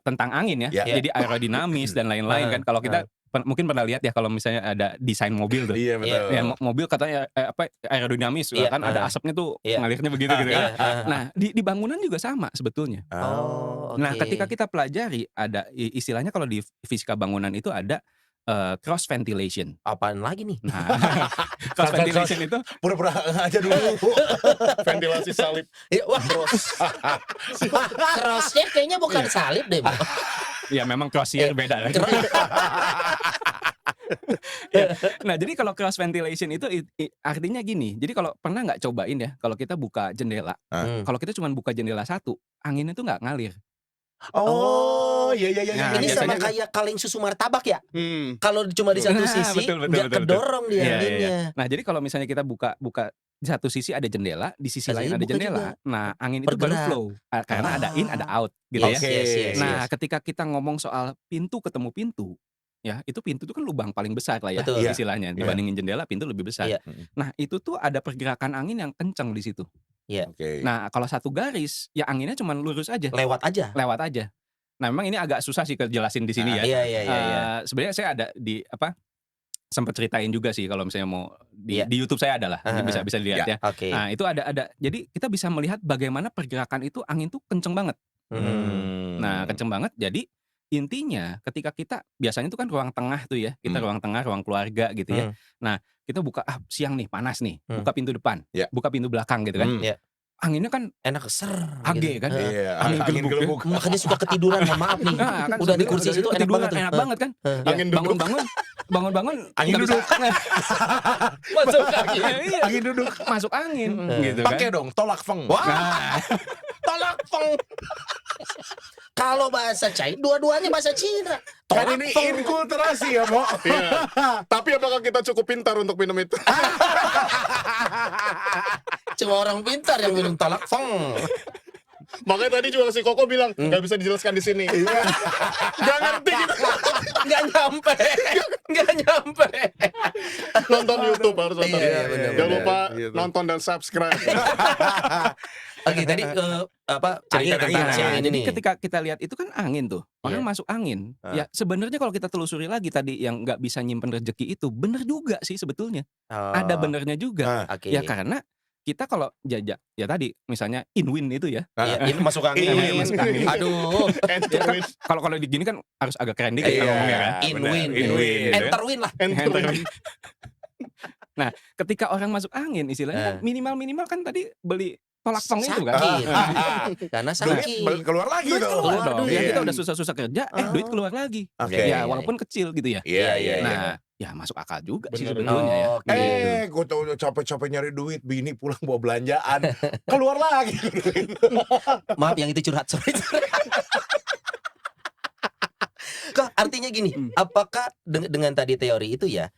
tentang angin ya. Ya. Jadi aerodinamis dan lain-lain kan. Kalau kita mungkin pernah lihat ya kalau misalnya ada desain mobil tuh. Iya betul. Ya, mobil katanya aerodinamis kan ada asapnya tuh ngalirnya begitu gitu kan. Nah, di bangunan juga sama sebetulnya. Nah, ketika kita pelajari ada istilahnya kalau di fisika bangunan itu ada cross ventilation. Apaan lagi nih? Nah, cross ventilation itu Pura-pura aja dulu. Ventilasi salib. Wah, crossnya kayaknya bukan salib deh, Bu. ya memang crossnya beda kan. Nah, jadi kalau cross ventilation itu artinya gini. Jadi kalau pernah nggak cobain ya, kalau kita buka jendela, kalau kita cuma buka jendela satu, anginnya tuh nggak ngalir. Oh, iya. Nah, Ini sama biasanya kayak kaleng susu martabak ya. Kalau cuma di satu sisi betul. nggak kedorong dia Iya. anginnya. Nah, jadi kalau misalnya kita buka di satu sisi ada jendela, di sisi lain ada buka jendela. juga. Nah, angin itu baru Bergerak. flow. Karena ada in, ada out gitu Yes, ya. yes. Nah, ketika kita ngomong soal pintu ketemu pintu, ya itu pintu itu kan lubang paling besar lah ya Betul. istilahnya. Dibandingin jendela, pintu lebih besar. Iya. Nah, itu tuh ada pergerakan angin yang kencang di situ. Oke. Nah, kalau satu garis, ya anginnya cuma lurus aja, Lewat aja. lewat aja. Nah, memang ini agak susah sih kejelasin di sini ya. Iya. Sebenarnya saya ada di sempat ceritain juga sih kalau misalnya mau di YouTube saya ada lah, bisa dilihat ya. Oke. Nah, itu ada. Jadi kita bisa melihat bagaimana pergerakan itu angin tuh kenceng banget. Nah, kenceng banget. Jadi intinya ketika kita biasanya itu kan ruang tengah tuh ya, kita ruang tengah, ruang keluarga gitu ya. Nah, kita buka siang nih panas nih, buka pintu depan, buka pintu belakang gitu kan. Anginnya kan Enak AG gitu. kan. Iya, Angin angin gelembung. gelembung. Makanya suka ketiduran, mohon maaf nih. Nah, kan Udah di kursi situ enak ketiduran, banget tuh. enak banget kan. Angin duduk. Bangun-bangun Angin nggak bisa- Masuk kaki. Iya, Angin duduk. masuk angin gitu kan. Pakai dong tolak feng. Nah, Tolak feng. Kalau bahasa Cina, dua-duanya bahasa Cina. Kan Tolak ini feng. inkulturasi ya, Mo. Iya. Tapi apakah kita cukup pintar untuk minum itu? Cuma orang pintar yang minum tolak feng. Makanya tadi juga si Koko bilang nggak bisa dijelaskan di sini. Gak ngerti gitu. Nggak nyampe. Nonton YouTube harus nonton. Iya, benar, Jangan benar. lupa Gitu. nonton dan subscribe. Oke, tadi cerita Angin, tentang angin. si angin jadi ini. ketika kita lihat itu kan angin tuh, orang Iya. masuk angin. Ya sebenarnya kalau kita telusuri lagi tadi yang nggak bisa nyimpen rezeki itu, bener juga sih sebetulnya. Ada benernya juga. Oke. Ya karena kita kalau jajak ya tadi misalnya in-win itu ya. Iya, ini masuk angin. Ini masuk angin. Aduh. Enter win. Kalau digini kan harus agak keren dikit Iya, ngomongnya kan. In benar. win. In-win, gitu ya. Enter win lah. Enter win. Nah, ketika orang masuk angin istilahnya minimal kan tadi beli tolak feng itu kan. Sakit. Karena Duit sakit. keluar lagi Duit dong. keluar. Keluar dong. duit. Ya kita udah susah-susah kerja, duit keluar lagi. Oke. Iya. Ya walaupun kecil gitu ya. Iya. Nah, ya masuk akal juga sih Bener. sebetulnya ya. Oke. Gue tuh udah capek-capek nyari duit, bini pulang bawa belanjaan, keluar lagi. Maaf yang itu curhat. Sorry. Kok artinya gini, apakah dengan tadi teori itu ya,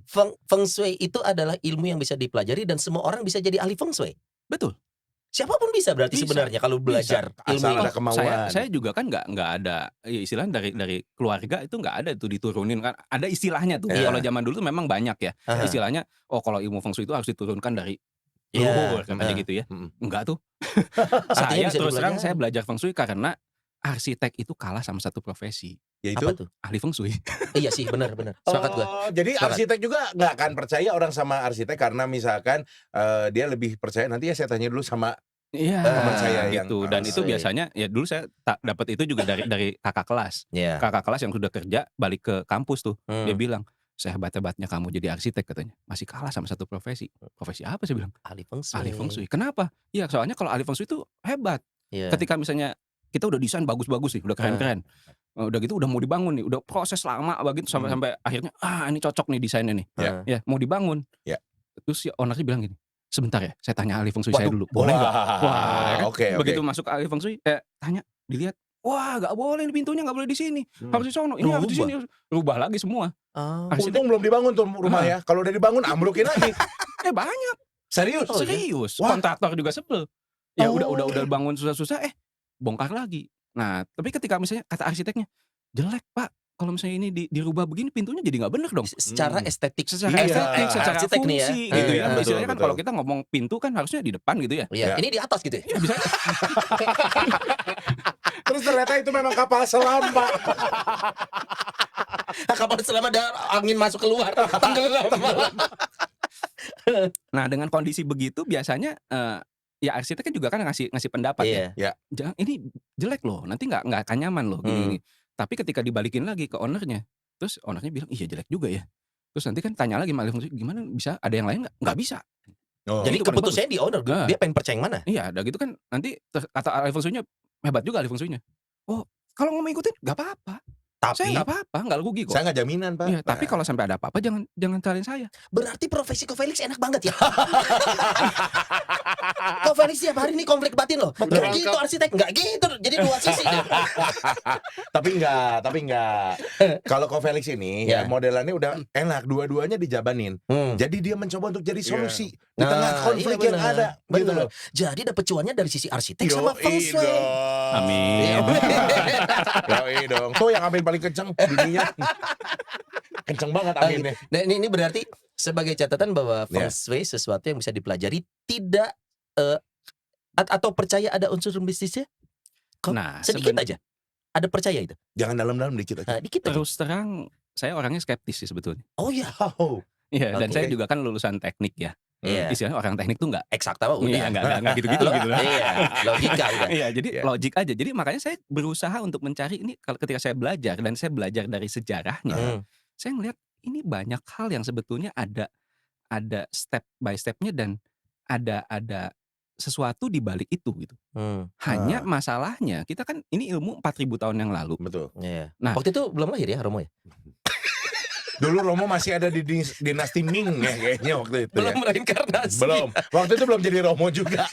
feng shui itu adalah ilmu yang bisa dipelajari dan semua orang bisa jadi ahli feng shui? Betul. Siapapun bisa berarti Bisa. sebenarnya kalau belajar ilmu Asal ini. ada kemauan. Saya juga kan nggak ada ya istilahnya dari keluarga itu nggak ada tuh diturunin kan. Ada istilahnya tuh. Iya. Kalau zaman dulu tuh memang banyak ya. Aha. Istilahnya kalau ilmu feng shui itu harus diturunkan dari Iya. leluhur katanya gitu ya. Enggak tuh. Artinya Saya bisa terus terang dipelajari. saya belajar feng shui karena arsitek itu kalah sama satu profesi, Yaitu Apa tuh? ahli feng shui. Iya sih, benar. Sepakat gua. Oh, jadi Sepakat. arsitek juga nggak akan percaya orang sama arsitek karena misalkan dia lebih percaya. Nanti ya saya tanya dulu sama Iya, teman saya yang gitu. Dan itu asik. biasanya ya dulu saya dapat itu juga dari kakak kelas. Iya. Kakak kelas yang sudah kerja balik ke kampus tuh. Hmm. Dia bilang, "Sehebat-hebatnya kamu jadi arsitek," katanya. "Masih kalah sama satu profesi." "Profesi apa?" saya bilang. Ahli feng shui. "Ahli feng shui." "Kenapa?" "Iya, soalnya kalau ahli feng shui itu hebat. Iya. Ketika misalnya kita udah desain bagus-bagus nih, udah keren-keren. Udah gitu udah mau dibangun nih, udah proses lama begitu sampai akhirnya ini cocok nih desainnya nih. Ya. Ya, mau dibangun. Ya. Terus si ownernya bilang gini, "Sebentar ya, saya tanya ahli feng shui Waduh, saya dulu. Boleh nggak?" Wah, ya kan? Oke. Begitu masuk ahli feng shui, tanya, dilihat, "Wah, nggak boleh nih pintunya, nggak boleh di sini. Harus di sono. Ini harus di sini." Rubah lagi semua. Oh. Arsitek Untung belum dibangun tuh rumah ya. Kalau udah dibangun ambrukin lagi. banyak, Serius? Oh, iya? serius. Wah. Kontraktor juga sebel. Ya Oh. udah bangun susah-susah, bongkar lagi. Nah, tapi ketika misalnya kata arsiteknya, "Jelek, Pak. Kalau misalnya ini dirubah begini pintunya jadi nggak bener dong." Secara estetik. Secara Iya, estetik, secara arsitek nih ya. fungsi gitu ya. Betul, Istilahnya kan betul. kalau kita ngomong pintu kan harusnya di depan gitu ya. Iya, Ya. ini di atas gitu ya. Iya bisa Terus ternyata itu memang kapal selam, Pak. Kapal selam ada angin masuk keluar. Tenggelam. Nah, dengan kondisi begitu biasanya ya arsitek kan juga kan ngasih pendapat ya. Iya. Jangan ini jelek loh, nanti nggak akan nyaman loh gini. Tapi ketika dibalikin lagi ke ownernya, terus ownernya bilang, "Iya jelek juga ya." Terus nanti kan tanya lagi sama ahli feng shui, "Gimana bisa? Ada yang lain nggak?" Nggak bisa. Oh. Jadi itu paling keputusannya di owner. Nah. Dia pengen percaya yang mana? Iya, udah gitu kan nanti kata ahli feng shui-nya, hebat juga ahli feng shui-nya. "Oh, kalau mau ngikutin nggak apa-apa. Saya Tapi nggak apa-apa, nggak rugi kok." saya nggak jaminan, Pak. Iya, tapi kalau sampai ada apa-apa jangan cariin saya. Berarti profesi Ko Felix enak banget ya. Ko Felix tiap hari ini konflik batin loh. Nggak gitu arsitek, nggak gitu. Jadi dua sisi deh. tapi enggak. Kalau Ko Felix ini Ya. ya modelannya udah enak, dua-duanya dijabanin. Jadi dia mencoba untuk jadi solusi di tengah konflik yang ada, gitu loh. Jadi dapat cuannya dari sisi arsitek sama feng shui. Amin. Yoi dong. Tuh yang amin paling kenceng dunia. Kenceng banget aminnya. Nah, ini berarti sebagai catatan bahwa feng shui sesuatu yang bisa dipelajari tidak atau percaya ada unsur bisnisnya? Nah, Sedikit aja. Ada percaya itu? Jangan dalam-dalam dikit aja. Dikit aja. terus terang saya orangnya skeptis sih sebetulnya. Oh iya. Oh. Iya, dan Oke. saya juga kan lulusan teknik ya. Iya. Istilahnya orang teknik tuh nggak Eksakta mah udah. iya, nggak gitu-gitu gitu. Iya, logika udah. Iya, jadi Iya. logik aja. Jadi makanya saya berusaha untuk mencari ini ketika saya belajar dan saya belajar dari sejarahnya. Saya ngelihat ini banyak hal yang sebetulnya ada step by stepnya dan ada sesuatu di balik itu gitu. Hanya masalahnya kita kan ini ilmu 4.000 tahun yang lalu. Betul. Iya. Nah. Waktu itu belum lahir ya Romo ya? Dulu Romo masih ada di dinasti Ming ya kayaknya waktu itu. Belum reinkarnasi. Belum. Waktu itu belum jadi Romo juga.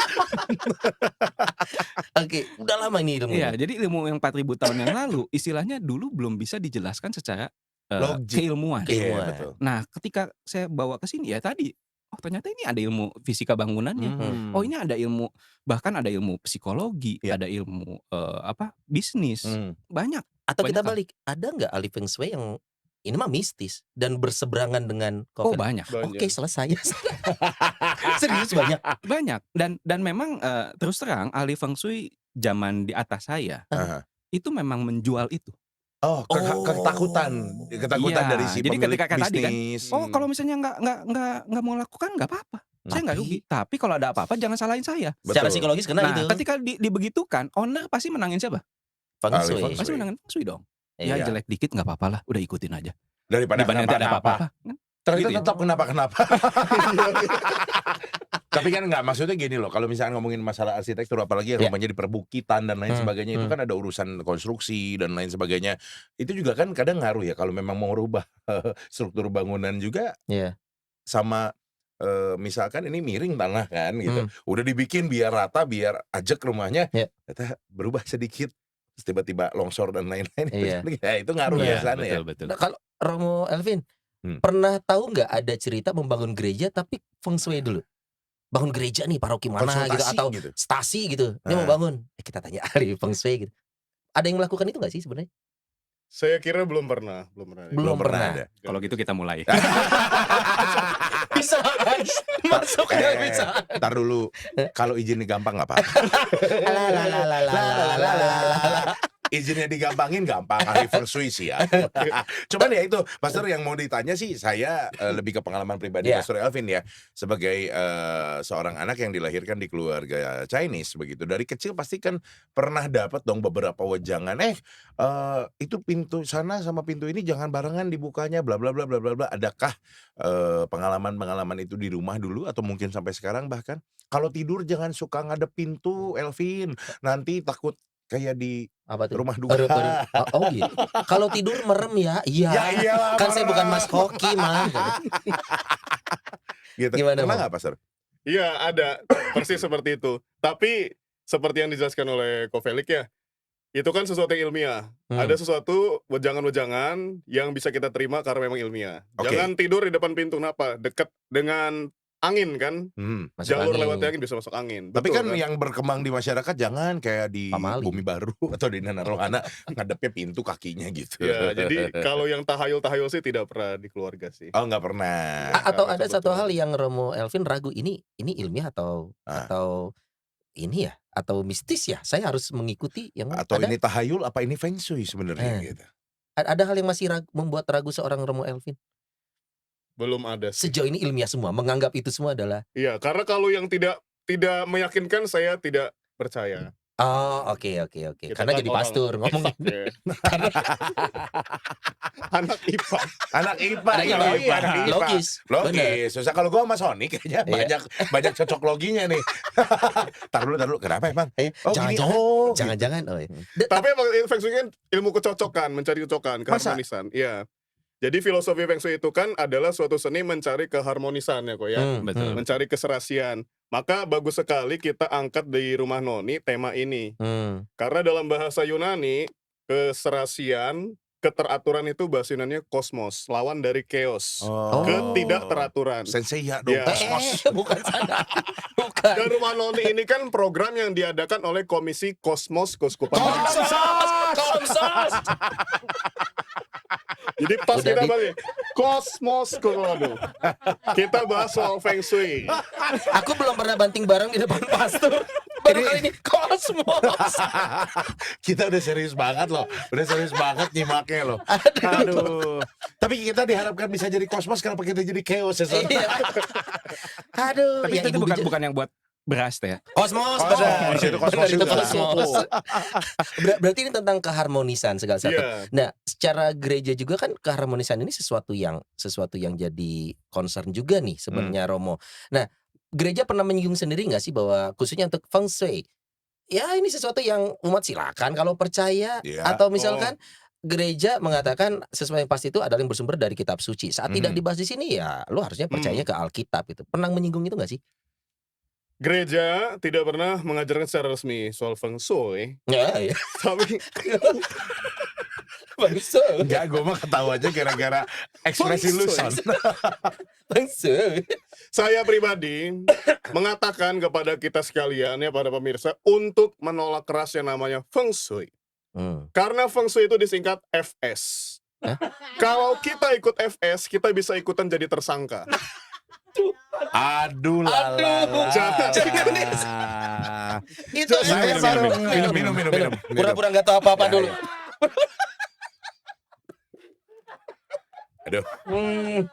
Oke, udah lama ini ilmu. Iya, jadi ilmu yang 4.000 tahun yang lalu istilahnya dulu belum bisa dijelaskan secara Logik. keilmuan. Iya, betul. Nah, ketika saya bawa ke sini ya tadi, oh ternyata ini ada ilmu fisika bangunannya. Oh ini ada ilmu, bahkan ada ilmu psikologi, Iya. ada ilmu bisnis, banyak. Atau kita Banyak hal. balik, ada nggak ahli feng shui yang ini mah mistis dan berseberangan dengan Oh COVID? banyak, Oke, selesai. Serius banyak. banyak. Dan memang terus terang ahli feng shui zaman di atas saya Aha. itu memang menjual itu. Oh, ketakutan Iya, dari si jadi pemilik ketika tadi kan, bisnis. Oh kalau misalnya nggak mau lakukan nggak apa-apa, saya nggak rugi. Tapi kalau ada apa-apa jangan salahin saya. Secara Betul. psikologis kena Nah, itu. ketika dibegitukan, owner pasti menangin siapa? Feng ahli shui. feng Pasti menangin feng shui dong. Ya Iya. jelek dikit nggak apa-apa lah, udah ikutin aja. Daripada Dibanding nanti ada kenapa-napa. apa-apa. Kan? Ternyata Gitu ya. tetap kenapa-kenapa. Tapi kan enggak, maksudnya gini loh, kalau misalnya ngomongin masalah arsitektur apalagi yang Ya. rumahnya di perbukitan dan lain sebagainya, itu kan ada urusan konstruksi dan lain sebagainya. Itu juga kan kadang ngaruh ya kalau memang mau rubah struktur bangunan juga Iya. sama misalkan ini miring tanah kan gitu. Udah dibikin biar rata, biar ajak rumahnya. Ya. Ternyata berubah sedikit terus tiba-tiba longsor dan lain-lain. Iya. Ya, itu ngaruh Iya, ya sana ya. betul. Nah, kalau Romo Elvin, Hmm. pernah tahu nggak ada cerita membangun gereja tapi feng shui dulu? Bangun gereja nih paroki mana gitu Konsultasi atau gitu. stasi gitu. Ini mau bangun. Kita tanya ahli feng shui gitu. Ada yang melakukan itu nggak sih sebenarnya? Saya kira belum pernah. Belum pernah. ada. Kalau gitu kita mulai. Bisa masuk ke bisa. Ntar dulu, kalau izinnya gampang nggak apa-apa. Izinnya digampangin gampang, ahli feng shui sih ya. Cuman ya itu, Pastor yang mau ditanya sih, saya lebih ke pengalaman pribadi Iya. Pastor Elvin ya, sebagai seorang anak yang dilahirkan di keluarga Chinese begitu. Dari kecil pasti kan pernah dapat dong beberapa wejangan, itu pintu sana sama pintu ini jangan barengan dibukanya, bla bla bla bla bla bla. Adakah pengalaman-pengalaman itu di rumah dulu atau mungkin sampai sekarang bahkan? Kalau tidur jangan suka ngadep pintu, Elvin. Nanti takut kayak di Apa tuh? rumah duka. Oh gitu. Kalau tidur merem ya, iya. Ya iyalah, Kan saya merem. bukan Mas Hoki mah. Gitu. Gimana, Pernah Bang? nggak, Pastor? Iya, ada. Persis seperti itu. Tapi seperti yang dijelaskan oleh Ko Felix ya, itu kan sesuatu yang ilmiah. Ada sesuatu wejangan-wejangan yang bisa kita terima karena memang ilmiah. Oke. Jangan tidur di depan pintu. Kenapa? Dekat dengan angin kan, Masuk jalur angin. lewatnya angin bisa masuk angin. Tapi Betul kan yang berkembang di masyarakat jangan kayak di Pamali. Bumi Baru atau di Nana Rohana ngadepnya pintu kakinya gitu. Ya, jadi kalau yang tahayul-tahayul sih tidak pernah di keluarga sih. Oh nggak pernah. Atau Karena ada satu kebetulan. hal yang Romo Elvin ragu, ini ilmiah atau ini ya, atau mistis ya? Saya harus mengikuti yang mana? Atau Ada ini tahayul apa ini feng shui sebenarnya gitu. ada hal yang masih membuat ragu seorang Romo Elvin? Belum ada sih. Sejauh ini ilmiah semua, menganggap itu semua adalah Iya, karena kalau yang tidak meyakinkan saya tidak percaya. oh, oke. Kita Karena kan jadi orang- pastor ngomong. Iya. Anak IPA. Anak IPA, Ada iya, IPA. iya, anak IPA. Logis. Benar. Logis. Susah kalau gua sama Sony kayaknya Iya. banyak cocok loginya nih. Tar dulu. Kenapa emang? Oh, gini. Jangan-jangan, Oh, jangan-jangan. Oh, Tapi emang feng shui kan ilmu kecocokan, mencari kecocokan, Masa? keharmonisan. Iya. Jadi filosofi feng shui itu kan adalah suatu seni mencari keharmonisan ya kok ya. Betul. Mencari keserasian. Maka bagus sekali kita angkat di rumah Noni tema ini. Karena dalam bahasa Yunani, keserasian, keteraturan itu bahasa Yunani kosmos, lawan dari chaos. Oh. Ketidakteraturan. Sensei ya dong. Ya. bukan sana. Bukan. Dan rumah Noni ini kan program yang diadakan oleh Komisi Kosmos Keuskupan. Komsos. Jadi pas Udah kita balik Kosmos Waduh. Kita bahas soal feng shui. Aku belum pernah banting barang di depan pastor. Baru kali ini kosmos. Kita udah serius banget loh. Udah serius banget nyimaknya loh. Aduh. Tapi kita diharapkan bisa jadi kosmos, kenapa kita jadi chaos ya? Son? Iya. Aduh, Tapi yang itu ibu bukan yang buat beras teh ya. Kosmos, Kosmos, benar. itu kosmos Benar, itu juga. kosmos. Berarti ini tentang keharmonisan segala sesuatu. Iya. Nah, secara gereja juga kan keharmonisan ini sesuatu yang jadi concern juga nih sebenarnya Romo. Nah, gereja pernah menyinggung sendiri nggak sih bahwa khususnya untuk feng shui, ya ini sesuatu yang umat silakan kalau percaya, Iya. atau misalkan gereja mengatakan sesuatu yang pasti itu adalah yang bersumber dari kitab suci. Saat tidak dibahas di sini ya lu harusnya percaya ke Alkitab itu. Pernah menyinggung itu nggak sih? Gereja tidak pernah mengajarkan secara resmi soal feng shui, Ya, ya. tapi Feng shui. Enggak, gue mah ketawa aja gara-gara ekspresi lu, Son. Feng shui. saya pribadi mengatakan kepada kita sekalian ya para pemirsa untuk menolak keras yang namanya feng shui. Karena feng shui itu disingkat FS. Kalau kita ikut FS, kita bisa ikutan jadi tersangka. Aduh lala. Jangan. Itu Saya baru minum. Pura-pura nggak tahu apa-apa Ya, dulu. ya. Aduh,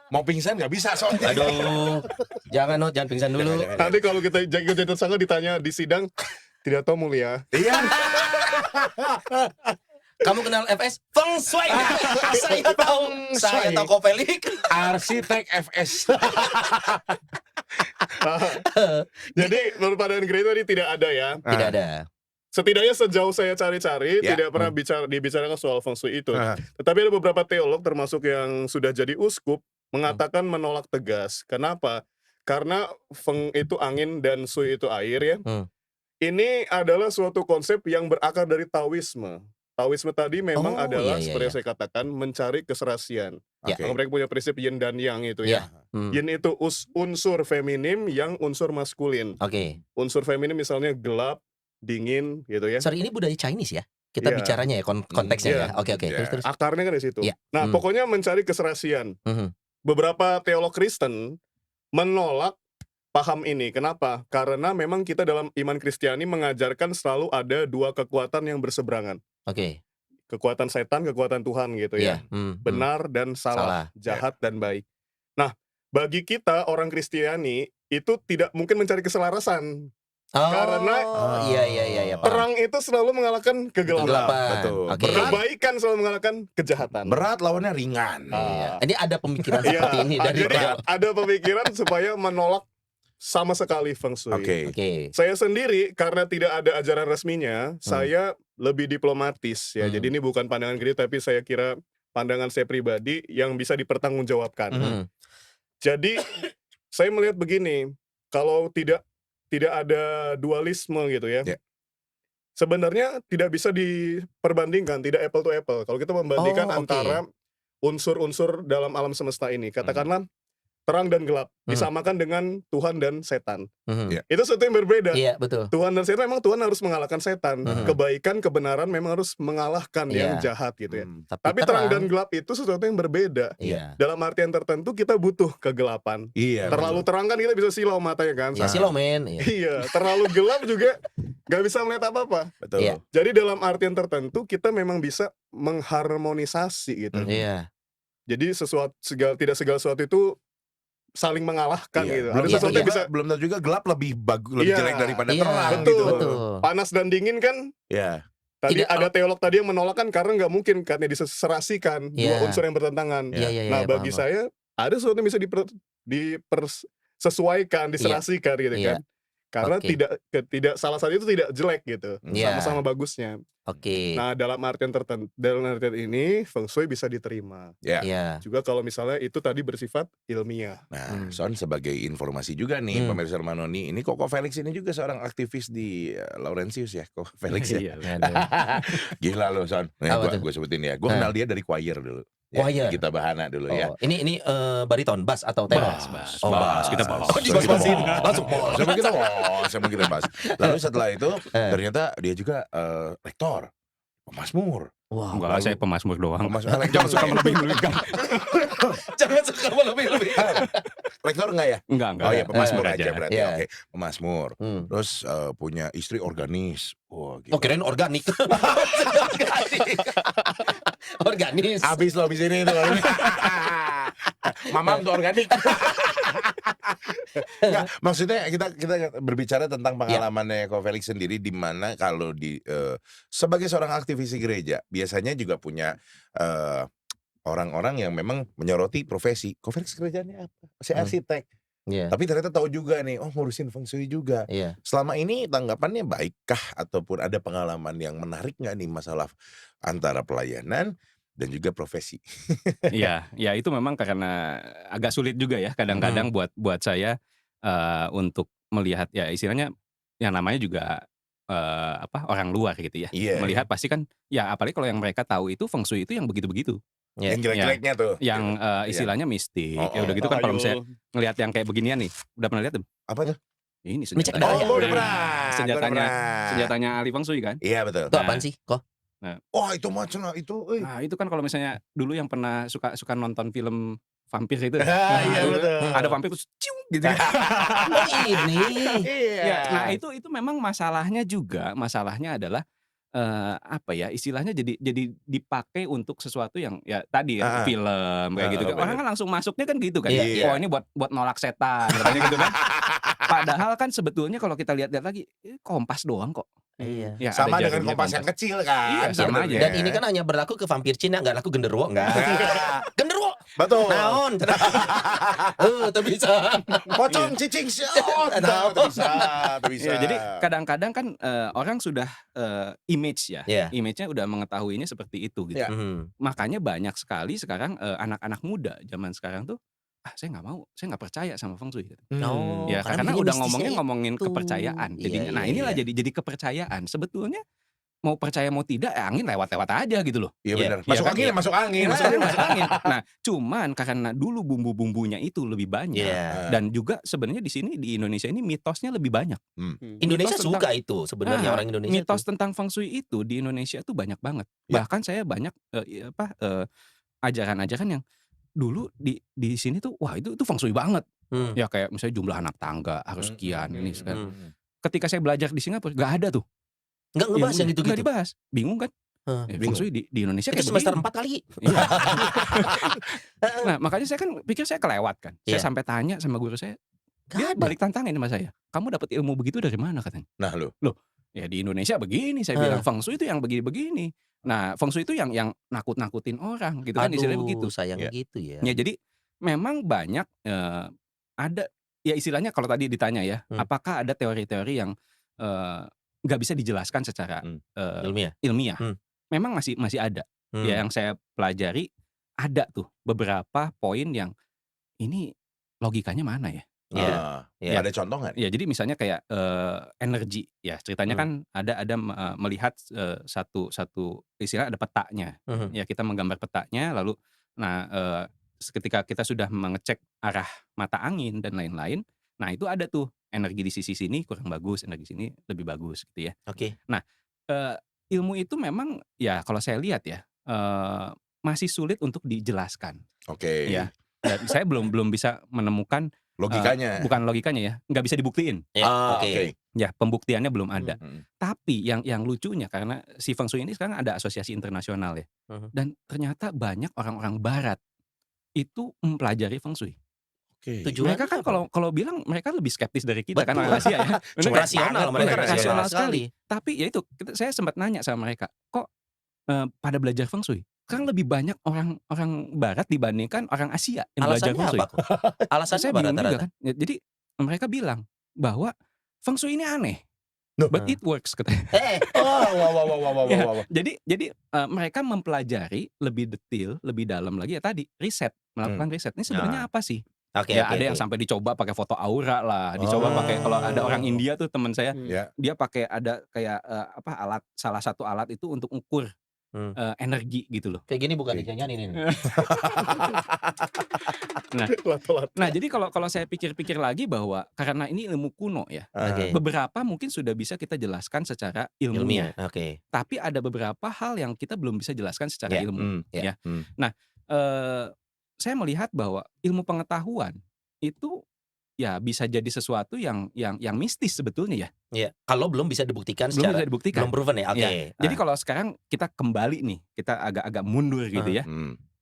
mau pingsan nggak bisa soalnya. Aduh, jangan pingsan dulu. Jangan. Nanti kalau kita jadi tersangka ditanya di sidang, tidak tahu mulia. Iya. Kamu kenal FS? Feng Shui. Saya tahu Kopelik. Arsitek FS. Jadi menurut pandangan gereja ini tidak ada ya. Tidak ada. Setidaknya sejauh saya cari-cari Ya. tidak pernah dibicarakan soal feng shui itu. Ah. Tetapi ada beberapa teolog termasuk yang sudah jadi uskup mengatakan menolak tegas. Kenapa? Karena feng itu angin dan shui itu air ya. Ini adalah suatu konsep yang berakar dari Taoisme. Taoisme tadi memang Oh, adalah iya, seperti yang iya. saya katakan mencari keserasian. Ya. Maka mereka punya prinsip yin dan yang itu ya. Ya. Yin itu unsur feminim, yang unsur maskulin. Oke. Unsur feminim misalnya gelap, dingin gitu ya. Sorry, ini budaya Chinese ya? Kita Iya. bicaranya ya konteksnya Iya. ya. Oke. Iya. Terus. Akarnya kan di situ. Iya. Nah, pokoknya mencari keserasian. Beberapa teolog Kristen menolak paham ini. Kenapa? Karena memang kita dalam iman Kristiani mengajarkan selalu ada dua kekuatan yang berseberangan. Oke. Kekuatan setan, kekuatan Tuhan gitu ya. Iya. Benar dan salah, Salah. jahat dan baik. Nah, bagi kita orang Kristiani itu tidak mungkin mencari keselarasan. Oh, Karena- iya. paham. Terang itu selalu mengalahkan kegelapan. Kegelapan. Betul. Oke. Berat. Kebaikan selalu mengalahkan kejahatan. Berat lawannya ringan. Iya. Ini ada pemikiran Iya, seperti ini dari jadi ada pemikiran supaya menolak sama sekali feng shui. Oke. Oke. Saya sendiri karena tidak ada ajaran resminya, saya lebih diplomatis ya. Jadi ini bukan pandangan gereja, tapi saya kira pandangan saya pribadi yang bisa dipertanggungjawabkan. Jadi saya melihat begini, kalau tidak ada dualisme gitu ya. Ya. Sebenarnya tidak bisa diperbandingkan, tidak apple to apple. Kalau kita membandingkan Oh, oke. antara unsur-unsur dalam alam semesta ini, katakanlah terang dan gelap, Hmm. disamakan dengan Tuhan dan setan. Mhm. Itu sesuatu yang berbeda. Iya, betul. Tuhan dan setan memang Tuhan harus mengalahkan setan. Mhm. Kebaikan, kebenaran memang harus mengalahkan yang Iya. jahat gitu ya. Tapi Tapi terang dan gelap itu sesuatu yang berbeda. Iya. Dalam artian tertentu kita butuh kegelapan. Iya. Terlalu terang kan kita bisa silau matanya kan. Ya silau men. Iya. Iya, terlalu gelap juga nggak bisa melihat apa-apa. Betul. Iya. Jadi dalam artian tertentu kita memang bisa mengharmonisasi gitu. Iya. Jadi tidak segala sesuatu itu saling mengalahkan Iya. gitu. Belum Ada Iya, sesuatu tentu yang juga, bisa belum tentu juga gelap lebih lebih Iya. jelek daripada Iya, terang betul. gitu. betul. panas dan dingin kan. Ya. Tadi Tidak, ada teolog tadi yang menolak kan karena nggak mungkin karena diserasikan dua Iya. unsur yang bertentangan. Iya, iya, Nah iya, bagi paham. saya ada sesuatu yang bisa disesuaikan, diserasikan gitu Iya. kan. Karena Oke. tidak salah satu itu tidak jelek gitu. Iya. Sama-sama bagusnya. Oke. Nah dalam artian ini Feng Shui bisa diterima. Ya. Iya. Juga kalau misalnya itu tadi bersifat ilmiah. Nah, Son sebagai informasi juga nih pemirsa Manoni, ini Koko Felix ini juga seorang aktivis di Laurentius ya, Koko Felix ya. Iya. Aduh. Gila loh Son. Apa tuh? Gue sebutin ya. Gue kenal dia dari choir dulu. Choir? Kita bahana dulu ya. Oh, ini bariton, bass atau tenor? Bass. Oh, Bass. Kita bass. Oh, dibas-basin. Langsung Sama kita bahas. Lalu setelah itu ternyata dia juga rektor, pemasmur. Wow. Enggak, saya pemasmur doang. Jangan suka melebih-lebihkan. Jangan suka lebih-lebih. Rektor enggak ya? Enggak. Oh iya pemasmur aja berarti. Iya. Oke, pemasmur. Hmm. Terus punya istri organis. Wah, Oh, kirain organik. Organis. Habis lo habis ini tuh. Mamam tuh organik. Nggak, maksudnya kita berbicara tentang pengalamannya Ko Felix sendiri di mana kalau sebagai seorang aktivis gereja biasanya juga punya orang-orang yang memang menyoroti profesi. Ko Felix kerjanya apa? Saya arsitek. Iya. Tapi ternyata tahu juga nih, ngurusin feng shui juga. Iya. Selama ini tanggapannya baikkah ataupun ada pengalaman yang menarik nggak nih masalah antara pelayanan dan juga profesi? Iya, ya itu memang karena agak sulit juga ya kadang-kadang buat saya untuk melihat ya istilahnya yang namanya juga orang luar gitu ya. Iya. Melihat pasti kan ya apalagi kalau yang mereka tahu itu feng shui itu yang begitu-begitu. Iya. Yang jelek-jeleknya tuh. Yang istilahnya mistik. Ya udah gitu kan kalau misalnya Tahayul. ngelihat yang kayak beginian nih. Udah pernah lihat tuh? Apa tuh? Ini Ngecek senjatanya. daya. Oh, udah pernah. Senjatanya ahli feng shui kan? Iya betul. Itu apaan sih? Kok? Wah itu macam itu. Nah, itu kan kalau misalnya dulu yang pernah suka nonton film vampir itu. Iya betul. Ada vampir terus cium gitu kan. Oh, ini. Iya. Ya, nah itu memang masalahnya adalah apa ya istilahnya jadi dipakai untuk sesuatu yang ya tadi ya film kayak gitu kan. bener. Orang kan langsung masuknya kan gitu kan. Iya. Oh ini buat nolak setan katanya gitu kan. Padahal kan sebetulnya kalau kita lihat lagi kompas doang kok. Iya. Ya, Sama ada dengan jarumnya kompas yang kecil kan. Iya, sama aja. Dan ini kan hanya berlaku ke vampir Cina, nggak laku genderuwo, enggak. Genderuwo. Betul. Naon? Tuh bisa. Pocong cicing siot. Bisa. Ya, jadi kadang-kadang kan orang sudah image ya. Iya. Image-nya udah mengetahuinya seperti itu gitu. Iya. Makanya banyak sekali sekarang anak-anak muda zaman sekarang tuh saya nggak mau, saya nggak percaya sama feng shui. Gitu. Oh, Ya karena begini udah mistisnya ngomongin itu. kepercayaan. Jadinya, Iya, nah iya, inilah iya. jadi kepercayaan. Sebetulnya mau percaya mau tidak, angin lewat-lewat aja gitu loh. Iya benar. Iya Masuk kan? angin, Iya. masuk angin. Masuk angin. Nah, cuman karena dulu bumbu-bumbunya itu lebih banyak Iya. dan juga sebenarnya di sini di Indonesia ini mitosnya lebih banyak. Indonesia Mitos suka itu sebenarnya orang Indonesia. Mitos tuh. tentang feng shui itu di Indonesia tuh banyak banget. Ya. Bahkan saya banyak ajaran-ajaran yang dulu di sini tuh wah itu feng shui banget. Ya kayak misalnya jumlah anak tangga harus sekian ini sekian. Ketika saya belajar di Singapura nggak ada tuh. Nggak ngebahas yang Nggak gitu-gitu. dibahas. Bingung kan? Feng shui di Indonesia Itu kayak semester begini. 4 kali. Iya. Nah, makanya saya kan pikir saya kelewat kan. Saya Iya. sampai tanya sama guru saya, dia Nggak ada. balik tantangin sama saya. Kamu dapat ilmu begitu dari mana katanya? Nah lo. Ya di Indonesia begini saya bilang feng shui itu yang begini-begini. Nah, feng shui itu yang nakut-nakutin orang gitu kan istilahnya begitu. Sayang Ya. gitu ya. Ya jadi memang banyak ada ya istilahnya kalau tadi ditanya ya, apakah ada teori-teori yang nggak bisa dijelaskan secara ilmiah? Memang masih ada. Ya yang saya pelajari ada tuh beberapa poin yang ini logikanya mana ya? Iya. Ada contoh nggak? Ya jadi misalnya kayak energi ya ceritanya kan ada melihat satu istilah ada petanya. Ya kita menggambar petanya lalu ketika kita sudah mengecek arah mata angin dan lain-lain, nah itu ada tuh energi di sisi sini kurang bagus, energi sini lebih bagus gitu ya. Oke. Nah, ilmu itu memang ya kalau saya lihat ya, masih sulit untuk dijelaskan Oke. ya. Dan saya belum bisa menemukan Logikanya. bukan logikanya ya, nggak bisa dibuktiin. Ya, oke. Oke. Ya, pembuktiannya belum ada. Hmm. Tapi yang lucunya karena si Feng Shui ini sekarang ada asosiasi internasional ya. Dan ternyata banyak orang-orang barat itu mempelajari Feng Shui. Oke. Tujuannya Mereka kan apa? kalau bilang mereka lebih skeptis dari kita kan Betul. orang Asia ya. Cuma Bener kan? rasional mereka, Mereka rasional sekali. sekali. Tapi ya itu saya sempat nanya sama mereka, kok pada belajar Feng Shui? Sekarang lebih banyak orang barat dibandingkan orang Asia yang belajar Alasannya Feng Shui. apa? Alasannya Saya apa bingung juga rata-rata? kan. Ya, jadi mereka bilang bahwa Feng Shui ini aneh, Loh. but it works katanya. Wow. Ya, jadi mereka mempelajari lebih detail, lebih dalam lagi ya tadi melakukan riset. Ini sebenarnya apa sih? Oke, Ya oke, ada yang oke. sampai dicoba pakai foto aura lah, dicoba pakai kalau ada orang India tuh teman saya, Ya. dia pakai ada kayak alat salah satu alat itu untuk ukur energi gitu loh. Kayak gini bukan Oke. nih, nyanyi nih. Lato-lato. Nah, jadi kalau saya pikir-pikir lagi bahwa karena ini ilmu kuno ya, Oke. beberapa mungkin sudah bisa kita jelaskan secara ilmiah, Ilmiah. Oke. tapi ada beberapa hal yang kita belum bisa jelaskan secara Ya. ilmu. Ya. Nah, saya melihat bahwa ilmu pengetahuan itu ya bisa jadi sesuatu yang mistis sebetulnya ya. Iya. Kalau belum bisa dibuktikan Belum secara bisa dibuktikan. belum proven ya. Oke. Ya. Jadi kalau sekarang kita kembali nih, kita agak mundur gitu ya.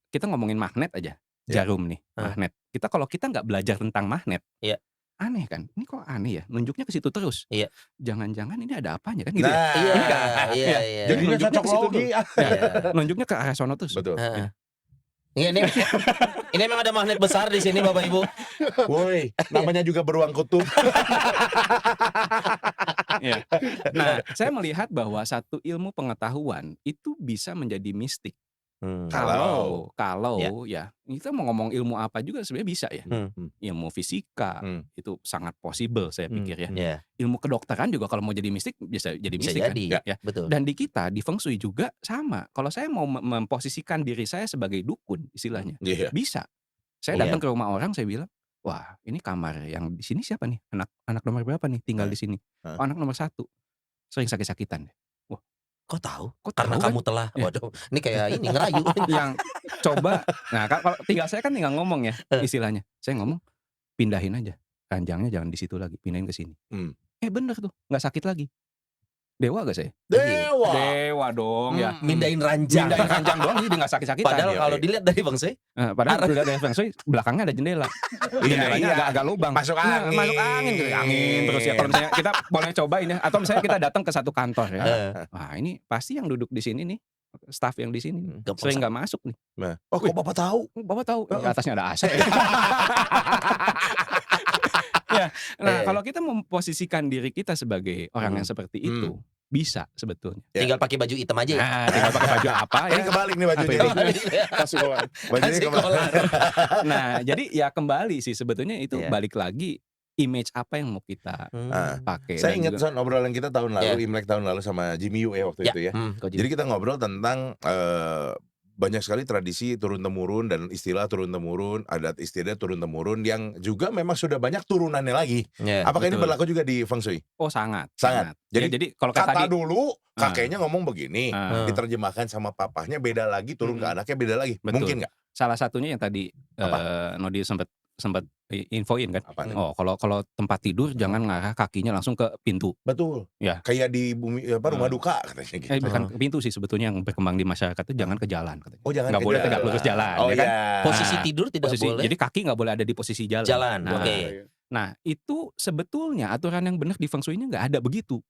Kita ngomongin magnet aja, jarum nih, magnet. Kalau kita nggak belajar tentang magnet, Iya. aneh kan? Ini kok aneh ya? Nunjuknya ke situ terus. Iya. Jangan-jangan ini ada apanya kan gitu ya? Nah, Iya, Ini kan? iya. Jadi Nunjuknya cocok ke situ logi. tuh. Nunjuknya ke arah sono terus. Betul. Heeh. Ini memang ada magnet besar di sini Bapak Ibu. Woi, namanya juga beruang kutub. Ya. Nah, saya melihat bahwa satu ilmu pengetahuan itu bisa menjadi mistik. Kalau ya kita mau ngomong ilmu apa juga sebenarnya bisa ya. Ilmu fisika itu sangat possible saya pikir ya. Iya. Ilmu kedokteran juga kalau mau jadi mistik bisa jadi Bisa mistik jadi. kan. Ya. Betul. Dan di kita di Feng Shui juga sama. Kalau saya mau memposisikan diri saya sebagai dukun istilahnya, Iya. bisa. Saya Iya. datang ke rumah orang saya bilang, wah ini kamar yang di sini siapa nih? Anak nomor berapa nih tinggal di sini? Oh, anak nomor 1. Sering sakit-sakitan. Wah, Kok tahu? kok Karena tahu kamu kan? telah. Ya. Waduh, ini kayak ini ngerayu. Yang coba, nah kalau tinggal saya kan tinggal ngomong ya istilahnya. Saya ngomong pindahin aja ranjangnya, jangan di situ lagi, pindahin ke sini. Bener tuh, nggak sakit lagi. Dewa gak saya? Dewa dong ya. Mindahin ranjang. Mindahin ranjang doang jadi nggak sakit-sakitan. Padahal Iya, kalau iya. dilihat dari Feng Shui, Padahal dilihat dari Feng Shui belakangnya ada jendela. Jendelanya agak lubang. Masuk Nah, angin. masuk angin gitu. Angin terus ya. Kalau misalnya kita boleh cobain ya, atau misalnya kita datang ke satu kantor ya. Wah, ini pasti yang duduk di sini nih, staff yang di sini Gampang sering nggak masuk nih. Nah, oh kok Bapak tahu? Bapak tahu di atasnya ada AC. Ya, nah kalau kita memposisikan diri kita sebagai orang yang seperti itu, bisa sebetulnya. tinggal pakai baju hitam aja ya. Nah, tinggal pakai baju apa Ini ya. kebalik nih bajunya. Apa nih. Kasih kolam. Bajunya Kasih kebalik. kolar. Nah, jadi ya kembali sih sebetulnya itu Iya. balik lagi image apa yang mau kita pakai. Saya dan ingat juga- Son obrolan kita tahun lalu, Imlek tahun lalu sama Jimmy Yu ya waktu Ya. itu ya. Kok Jadi kita ngobrol tentang banyak sekali tradisi turun-temurun dan istilah turun-temurun, adat istiadat turun-temurun yang juga memang sudah banyak turunannya lagi. Ya, Apakah ini betul. berlaku juga di Feng Shui? Oh sangat. Sangat. Jadi, Jadi, jadi kalau kayak Kata tadi dulu kakeknya ngomong begini, diterjemahkan sama papahnya beda lagi, turun ke anaknya beda lagi. Betul. Mungkin nggak? salah satunya yang tadi Nodi sempat infoin kan. Apa nih? Oh, kalau tempat tidur jangan ngarah kakinya langsung ke pintu. Betul. Ya. Kayak di bumi rumah duka katanya gitu. Bukan ke pintu sih sebetulnya yang berkembang di masyarakat itu jangan ke jalan katanya. Oh jangan Nggak ke boleh jalan. tegak lurus jalan, Oh ya kan? iya. Posisi tidur tidak boleh. Jadi kaki nggak boleh ada di posisi jalan. Jalan. Nah, Oke. Nah itu sebetulnya aturan yang benar di Feng Shui-nya nggak ada begitu.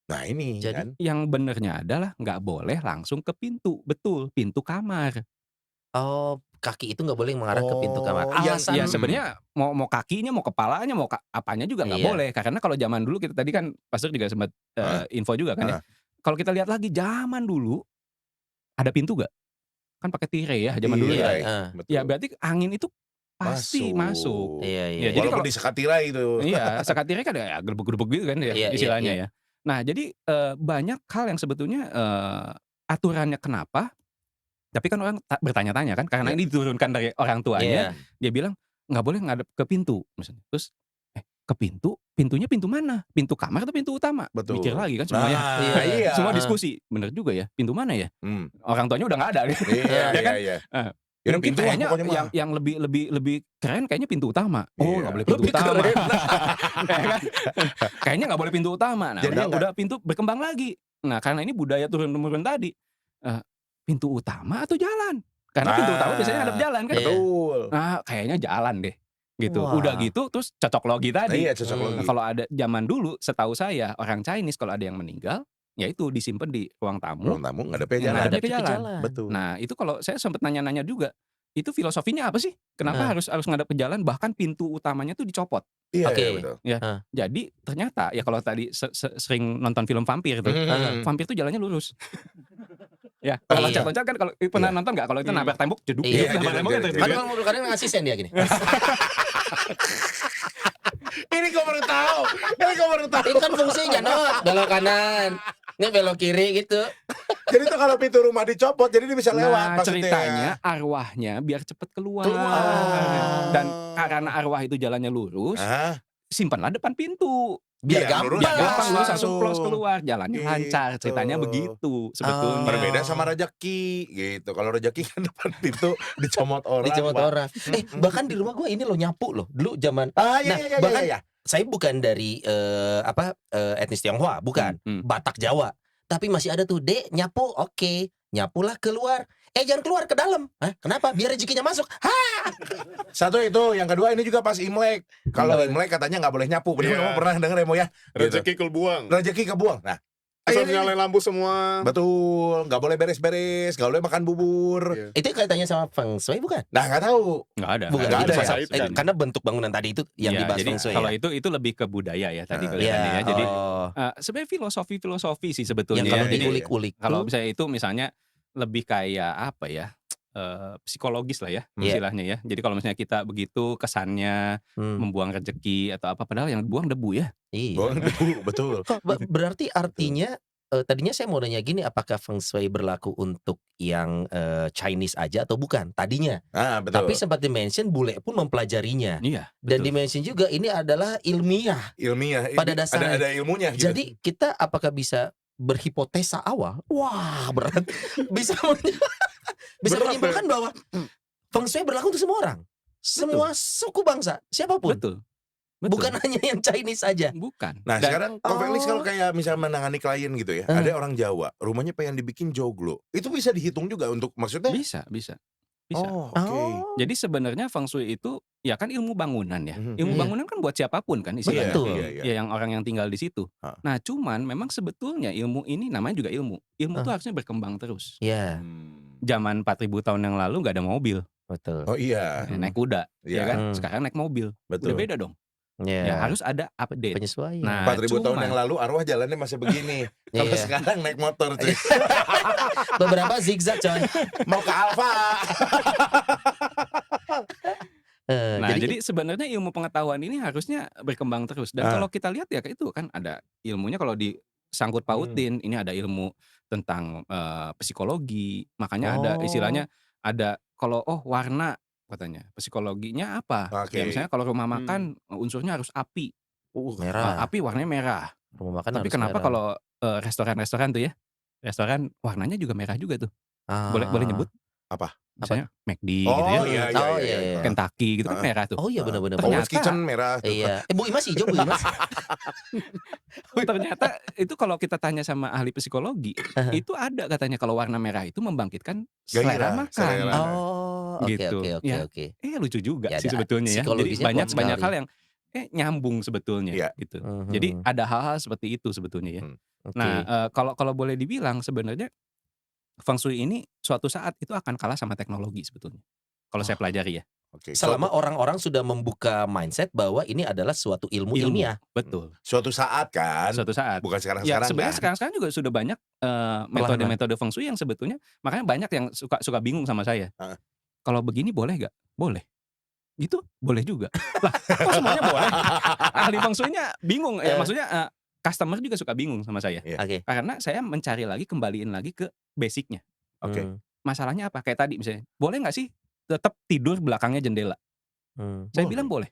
Nah ini Jadi, kan. Yang benernya adalah nggak boleh langsung ke pintu. Betul, pintu kamar. Oh, kaki itu nggak boleh mengarah ke pintu kamar. Oh, yang- Alasan Ya sebenarnya mau kakinya, mau kepalanya, mau apanya juga nggak Iya. boleh. Karena kalau zaman dulu kita tadi kan Pastor juga sempat info juga kan ya. Kalau kita lihat lagi zaman dulu ada pintu gak? Kan pakai tirai ya zaman dulu Iya, ya. Betul. Ya berarti angin itu pasti masuk. Iya, iya. Ya, jadi Walaupun kalau- di sekat tirai itu. Iya, sekat tirai kan ya gerbek-gerbek gitu kan ya Iya, istilahnya iya. ya. Nah jadi banyak hal yang sebetulnya aturannya kenapa Tapi kan orang bertanya-tanya kan karena ini diturunkan dari orang tuanya, dia bilang nggak boleh ngadep ke pintu misalnya. Terus ke pintunya pintu mana? Pintu kamar atau pintu utama? Betul. Mikir lagi kan semuanya. Iya. Semua diskusi. Bener juga ya. Pintu mana ya? Orang tuanya udah nggak ada. Iya. Ya mungkin kayaknya yang lebih keren kayaknya pintu utama. Oh, nggak boleh pintu utama. Kayaknya nggak boleh pintu utama. Nah, udah pintu berkembang lagi. Nah, karena ini budaya turun-temurun tadi. Pintu utama atau jalan? Karena pintu utama biasanya hadap jalan kan. Betul. Nah, kayaknya jalan deh. Gitu. Udah gitu terus cocok logi tadi. Iya, cocok logi. Kalau ada zaman dulu setahu saya orang Chinese kalau ada yang meninggal ya itu disimpan di ruang tamu. Ruang tamu ngadepnya jalan. Ngadepnya jalan. Betul. Nah, itu kalau saya sempat nanya-nanya juga, itu filosofinya apa sih? Kenapa harus ngadep ke jalan bahkan pintu utamanya tuh dicopot? Iya, Betul. Ya. Jadi ternyata ya kalau tadi sering nonton film vampir tuh, vampir tuh jalannya lurus. Ya, kalau loncat-loncat kan kalau pernah nonton nggak? Kalau itu nabrak tembok jeduk gitu. Kan kalau ngasih sen dia gini. Ini kau baru tahu. Itu kan fungsinya belok kanan, ini belok kiri gitu. Jadi tuh kalau pintu rumah dicopot, jadi dia bisa lewat. Nah, ceritanya arwahnya biar cepet keluar. Dan karena arwah itu jalannya lurus, simpanlah depan pintu. Biar gampang lurus langsung close keluar, jalannya lancar. Ceritanya begitu sebetulnya. Berbeda sama rezeki gitu. Kalau rezeki kan depan pintu dicomot orang. Bahkan di rumah gue ini lo nyapu loh. Dulu zaman Iya. Saya bukan dari etnis Tionghoa, bukan. Batak Jawa. Tapi masih ada tuh, Dek, nyapu. Oke, nyapulah keluar. Jangan keluar ke dalam. Kenapa? Biar rezekinya masuk. Satu itu, yang kedua ini juga pas Imlek. Kalau Imlek katanya nggak boleh nyapu. Kamu pernah dengar ya, Mo ya? Rezeki kebuang. Nah, Asal nyalain lampu semua. betul, nggak boleh beres-beres, nggak boleh makan bubur. Itu kaitannya sama Feng Shui bukan? Nah, nggak tahu. Nggak ada. Bukan, Nggak itu ada masa- ya? karena bentuk bangunan tadi itu yang dibahas jadi Feng Shui. kalau itu lebih ke budaya ya tadi Nah, kelihatannya ya. Jadi oh, sebenarnya filosofi sih yang sebetulnya. kalau Jadi diulik-ulik kalau tuh, misalnya itu misalnya lebih kayak apa ya? Psikologis lah ya istilahnya ya. Jadi kalau misalnya kita begitu kesannya membuang rezeki atau apa, padahal yang buang debu ya. iya. Betul. Berarti artinya tadinya saya mau nanya gini, apakah Feng Shui berlaku untuk yang Chinese aja atau bukan? Tadinya. Betul. Tapi sempat dimention bule pun mempelajarinya. Iya. Dan betul. dimention juga ini adalah ilmiah. Ilmiah. Pada dasarnya. Ada ilmunya. Gitu. Jadi kita apakah bisa berhipotesa awal? Wah, berat. bisa menyimpulkan bahwa Feng Shui berlaku untuk semua orang. Semua suku bangsa, siapapun. Betul. Bukan hanya yang Chinese aja. Bukan. Nah, sekarang Kak Felix kalau kayak misalnya menangani klien gitu ya, ada orang Jawa, rumahnya pengen dibikin joglo. Itu bisa dihitung juga untuk maksudnya? Bisa. Oh, oke. Jadi sebenarnya Feng Shui itu ya kan ilmu bangunan ya. Ilmu bangunan kan buat siapapun kan istilahnya. Betul. Ya yang orang yang tinggal di situ. Nah, cuman memang sebetulnya ilmu ini namanya juga ilmu. Ilmu itu harusnya berkembang terus. Iya. Zaman 4.000 tahun yang lalu nggak ada mobil. Betul. Oh iya. Naik kuda, ya kan? Hmm. Sekarang naik mobil. Betul. Udah beda dong. Iya. Ya harus ada update. Penyesuaian. Nah, 4.000 tahun cuman- yang lalu arwah jalannya masih begini. Kalau Iya. sekarang naik motor cuy. Beberapa zigzag coy. Mau ke Alfa. Nah, jadi sebenarnya ilmu pengetahuan ini harusnya berkembang terus. Dan kalau kita lihat ya itu kan ada ilmunya kalau disangkut pautin, ini ada ilmu tentang psikologi. Makanya ada istilahnya ada kalau warna katanya psikologinya apa? Oke. Ya misalnya kalau rumah makan unsurnya harus api. Merah. Api warnanya merah. Rumah makan Tapi harus kenapa merah. kalau restoran-restoran tuh ya? Restoran warnanya juga merah juga tuh. Boleh nyebut? Apa? Misalnya McD gitu ya. Iya. Kentucky gitu kan merah tuh. Oh iya benar-benar. Paul's Ternyata- Kitchen merah. tuh. Iya. Bu Imas hijau Bu Imas. Ternyata itu kalau kita tanya sama ahli psikologi, itu ada katanya kalau warna merah itu membangkitkan selera Gairah, makan. selera. Oh, oke Gitu. oke oke Ya. oke. Lucu juga Ya, sih ada sebetulnya ya. Jadi psikologisnya banyak kuat sekali. hal yang nyambung sebetulnya Iya. gitu. Mhm. Jadi ada hal-hal seperti itu sebetulnya ya. Oke. Nah, kalau boleh dibilang sebenarnya Feng Shui ini suatu saat itu akan kalah sama teknologi sebetulnya. Kalau saya pelajari ya. Oke. Selama orang-orang sudah membuka mindset bahwa ini adalah suatu ilmu ilmiah. Betul. Suatu saat kan. Suatu saat. Bukan Ya sekarang-sekarang sebenarnya kan. sekarang juga sudah banyak metode-metode Feng Shui yang sebetulnya makanya banyak yang suka bingung sama saya. Heeh. Kalau begini boleh gak? Boleh. Gitu boleh juga. Lah, kok semuanya boleh? Ahli Feng Shui-nya bingung. Ya maksudnya customer juga suka bingung sama saya. Iya. Oke. Karena saya mencari lagi kembaliin lagi ke basicnya. Oke. masalahnya apa? Kayak tadi misalnya, boleh nggak sih tetap tidur belakangnya jendela? Saya bilang boleh.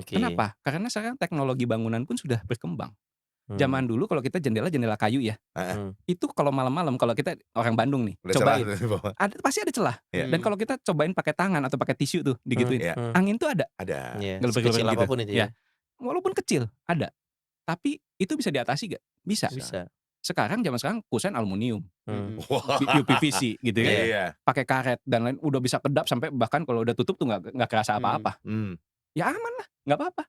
Kenapa? Karena sekarang teknologi bangunan pun sudah berkembang. Zaman dulu kalau kita jendela kayu ya, itu kalau malam-malam kalau kita orang Bandung nih, Udah cobain, celah tuh di bawah. pasti ada celah. Iya. Dan kalau kita cobain pakai tangan atau pakai tisu tuh digituin, Iya. angin tuh ada, Ada. Gelebek-gelebek Sekecil gitu. apapun itu ya. Walaupun kecil ada, tapi itu bisa diatasi gak? Bisa. Bisa. Zaman sekarang kusen aluminium, Wah. UPVC gitu ya, Iya. pakai karet dan lain, udah bisa kedap sampai bahkan kalau udah tutup tuh nggak kerasa apa-apa. Ya aman lah, nggak apa-apa,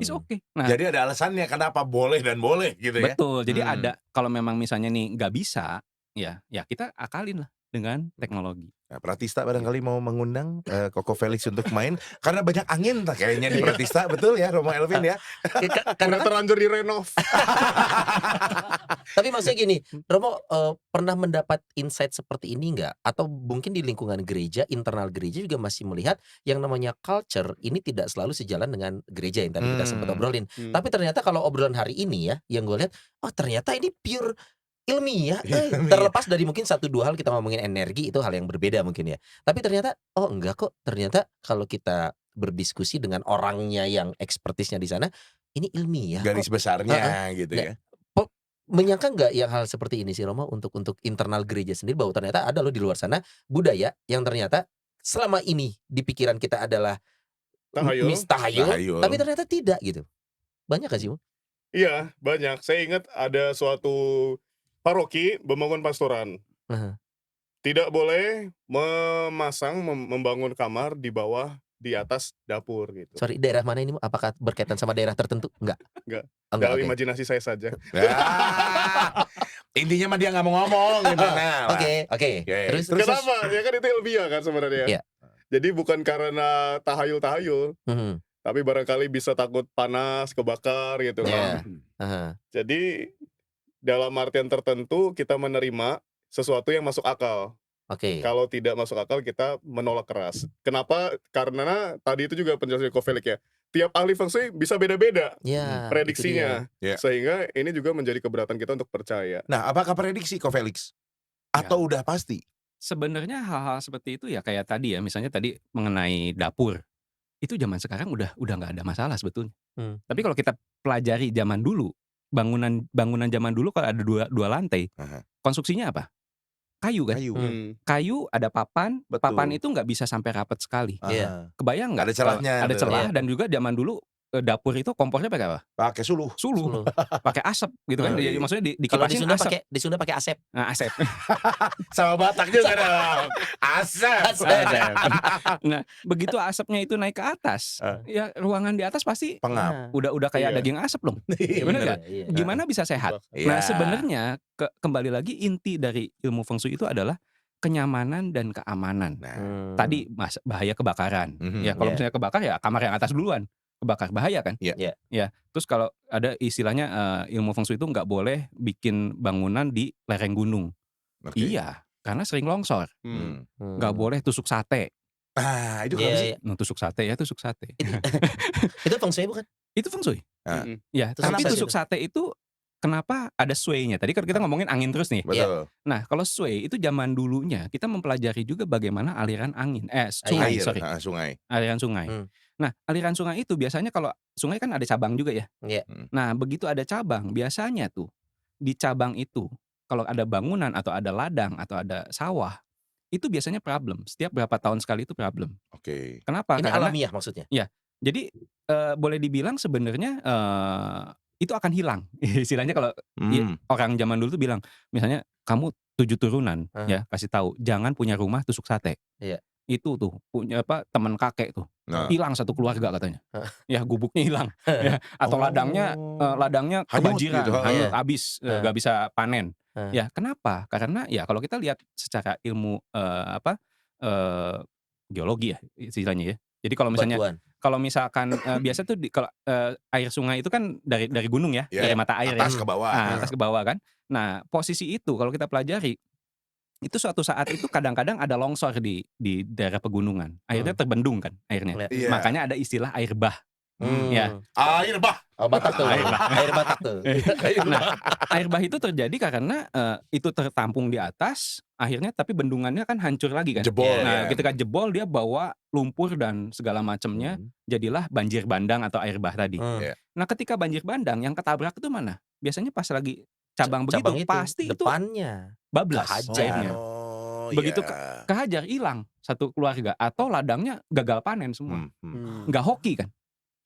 it's okay. Nah, Jadi ada alasannya kenapa boleh dan boleh gitu ya. betul. Jadi ada, kalau memang misalnya nih nggak bisa, ya kita akalin lah dengan teknologi. Nah, Pratista barangkali mau mengundang Koko Felix untuk main karena banyak angin kayaknya di Pratista, betul ya Romo Elvin ya. Karena terlanjur direnov. Tapi maksudnya gini, Romo pernah mendapat insight seperti ini nggak? Atau mungkin di lingkungan gereja, internal gereja juga masih melihat yang namanya culture ini tidak selalu sejalan dengan gereja yang tadi kita sempat obrolin. Tapi ternyata kalau obrolan hari ini ya, yang gue lihat, oh ternyata ini pure ilmiah, terlepas dari mungkin 1-2 hal kita ngomongin energi itu hal yang berbeda mungkin ya. Tapi ternyata oh enggak kok, ternyata kalau kita berdiskusi dengan orangnya yang ekspertisnya di sana, ini ilmiah. Garis besarnya gitu ya. Menyangka nggak yang hal seperti ini sih Romo untuk internal gereja sendiri bahwa ternyata ada loh di luar sana budaya yang ternyata selama ini di pikiran kita adalah tahayul, tapi ternyata tidak gitu. Banyak gak sih? Iya, banyak. Saya ingat ada suatu paroki membangun pastoran. Tidak boleh membangun kamar di atas dapur gitu. Sorry, daerah mana ini? Apakah berkaitan sama daerah tertentu? Enggak. Dalam imajinasi saya saja. Intinya mah dia nggak mau ngomong gitu. Oke. Terus Kenapa? Ya kan itu ilmiah kan sebenarnya. Iya. Jadi bukan karena tahayul, tapi barangkali bisa takut panas, kebakar gitu kan. Jadi dalam artian tertentu kita menerima sesuatu yang masuk akal. Kalau tidak masuk akal kita menolak keras. Kenapa? Karena tadi itu juga penjelasan Ko Felix ya. Tiap ahli feng shui bisa beda-beda prediksinya. Sehingga ini juga menjadi keberatan kita untuk percaya. Nah, apakah prediksi Ko Felix? Atau udah pasti? Sebenarnya hal-hal seperti itu ya kayak tadi ya, misalnya tadi mengenai dapur. Itu zaman sekarang udah nggak ada masalah sebetulnya. Tapi kalau kita pelajari zaman dulu, bangunan zaman dulu kalau ada dua lantai, konstruksinya apa? Kayu kan? Kayu ada papan, papan itu nggak bisa sampai rapat sekali. Kebayang nggak? Ada celahnya. Ada celah dan juga zaman dulu dapur itu kompornya pakai apa? Pakai suluh. Pakai asap gitu kan. Jadi maksudnya kalau dikipasin asap. di Sunda pakai asep. Nah, asep. Sama Batak juga dong. Asap. Nah, begitu asapnya itu naik ke atas, ya ruangan di atas pasti pengap. Udah kayak daging asap dong. Benar nggak? Gimana bisa sehat? Nah, sebenarnya kembali lagi inti dari ilmu feng shui itu adalah kenyamanan dan keamanan. Tadi bahaya kebakaran. Ya kalau misalnya kebakar ya kamar yang atas duluan. Kebakar bahaya kan? Ya. Terus kalau ada istilahnya ilmu feng shui itu nggak boleh bikin bangunan di lereng gunung. Iya, karena sering longsor. Nggak boleh tusuk sate. Itu apa sih? Tusuk sate ya, tusuk sate. Itu feng shui bukan? Itu feng shui. Ya, tapi tusuk sate itu kenapa ada sway-nya? Tadi kan kita ngomongin angin terus nih. Betul. Nah, kalau sway itu zaman dulunya kita mempelajari juga bagaimana aliran angin. Sungai. Aliran sungai. Nah, aliran sungai itu biasanya kalau sungai kan ada cabang juga ya. Nah, begitu ada cabang, biasanya tuh di cabang itu kalau ada bangunan atau ada ladang atau ada sawah, itu biasanya problem. Setiap berapa tahun sekali itu problem. Kenapa? Ini alamiah maksudnya. Ya. Jadi boleh dibilang sebenarnya itu akan hilang. Istilahnya kalau orang zaman dulu tuh bilang, misalnya kamu 7 turunan ya, kasih tahu jangan punya rumah tusuk sate. Itu tuh punya teman kakek tuh. Hilang satu keluarga katanya. Ya gubuknya hilang. Ya, atau ladangnya kebanjiran, gitu. habis nggak bisa panen. Ya, kenapa? Karena ya kalau kita lihat secara ilmu geologi ya istilahnya ya. Jadi kalau misalkan biasa tuh kalau air sungai itu kan dari gunung ya, dari mata air atas ke bawah. Atas ke bawah kan. Nah, posisi itu kalau kita pelajari itu suatu saat itu kadang-kadang ada longsor di daerah pegunungan. Airnya terbendung kan airnya. Makanya ada istilah air bah. Air bah. Oh, Batak tuh. Air bah. Air Batak tuh. Nah, air bah itu terjadi karena itu tertampung di atas, akhirnya tapi bendungannya kan hancur lagi kan. Jebol, Nah, ya. ketika jebol dia bawa lumpur dan segala macamnya, jadilah banjir bandang atau air bah tadi. Iya. Nah, ketika banjir bandang yang ketabrak itu mana? Biasanya pas lagi cabang begitu, Cabang itu, pasti itu depannya bablas kehajar. airnya. Oh, Begitu ya. kehajar, hilang satu keluarga atau ladangnya gagal panen semua. Nggak hoki kan?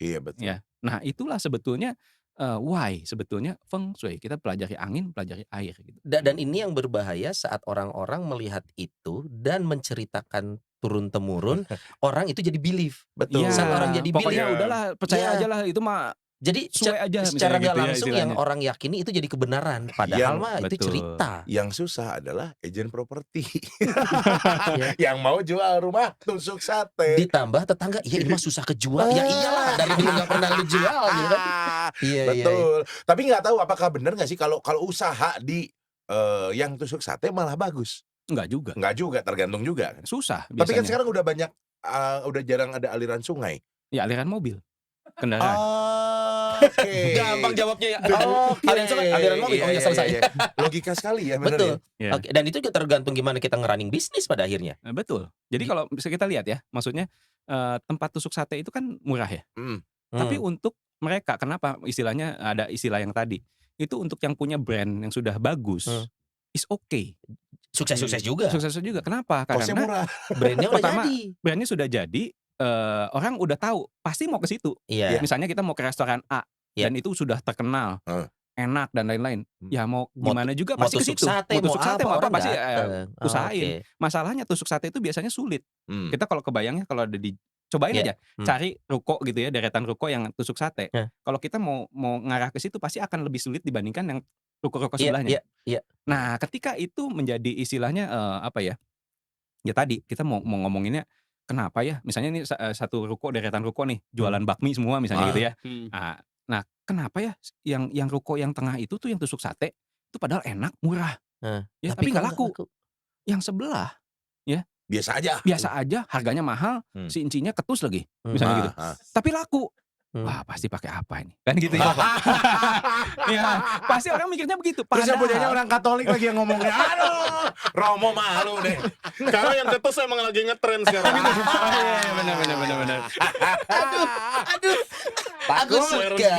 Iya betul. Ya. Nah, itulah sebetulnya why sebetulnya feng shui. Kita pelajari angin, pelajari air gitu. Dan ini yang berbahaya saat orang-orang melihat itu dan menceritakan turun-temurun, orang itu jadi believe. Betul. Iya, Saat orang jadi pokoknya believe. udahlah percaya Iya. aja lah itu mah Jadi sesuai aja secara misalnya nggak gitu ya langsung yang istilahnya. orang yakini itu jadi kebenaran. Padahal Yang- mah itu betul. cerita. Yang susah adalah agen properti. Ya. Yang mau jual rumah tusuk sate. Ditambah tetangga, ya ini mah susah kejual. Ya iyalah, dari dulu nggak pernah lu jual gitu kan. Iya, Betul. Tapi nggak tahu apakah benar nggak sih kalau usaha di yang tusuk sate malah bagus. Enggak juga. Nggak juga, tergantung juga kan. Susah Tapi kan biasanya. sekarang udah banyak, udah jarang ada aliran sungai. Ya aliran mobil, kendaraan. Oke. Gampang jawabnya ya. Oke. Aliran mobil, oh ya selesai. Iya. Logika sekali ya, benar Betul. ya. Ya. Oke, dan itu juga tergantung gimana kita ngerunning bisnis pada akhirnya. Betul. Jadi kalau bisa kita lihat ya, maksudnya tempat tusuk sate itu kan murah ya. Tapi untuk mereka, kenapa istilahnya ada istilah yang tadi, itu untuk yang punya brand yang sudah bagus, is okay. Sukses-sukses juga. Sukses juga. Kenapa? Kosnya Karena murah. Brandnya udah Pertama, jadi. brandnya sudah jadi, orang udah tahu pasti mau ke situ. Iya. Misalnya kita mau ke restoran A Iya. dan itu sudah terkenal, enak dan lain-lain. Ya mau Mau gimana juga Mau pasti ke tusuk situ. sate, Mau tusuk sate, mau apa orang pasti dateng. usahain. Oke. Masalahnya tusuk sate itu biasanya sulit. Kita kalau kebayangnya kalau ada di cobain Iya. aja, cari ruko gitu ya, deretan ruko yang tusuk sate. Kalau kita mau ngarah ke situ pasti akan lebih sulit dibandingkan yang ruko-ruko sebelahnya. Iya. Nah, ketika itu menjadi istilahnya apa ya? Ya tadi kita mau ngomonginnya kenapa ya? Misalnya ini satu ruko, deretan ruko nih, jualan bakmi semua misalnya gitu ya. Nah, kenapa ya yang ruko yang tengah itu tuh yang tusuk sate itu padahal enak, murah. Ya, tapi nggak laku. Yang sebelah ya Biasa aja. biasa aja, harganya mahal, si incinya ketus lagi, misalnya gitu. Tapi laku. Wah, pasti pakai apa ini? Kan gitu ya. Ya, pasti orang mikirnya begitu. Terus yang punyanya Padahal orang Katolik lagi yang ngomongnya, aduh, Romo malu deh. Karena yang ketus emang lagi ngetren sekarang. benar. Aduh. Aku suka.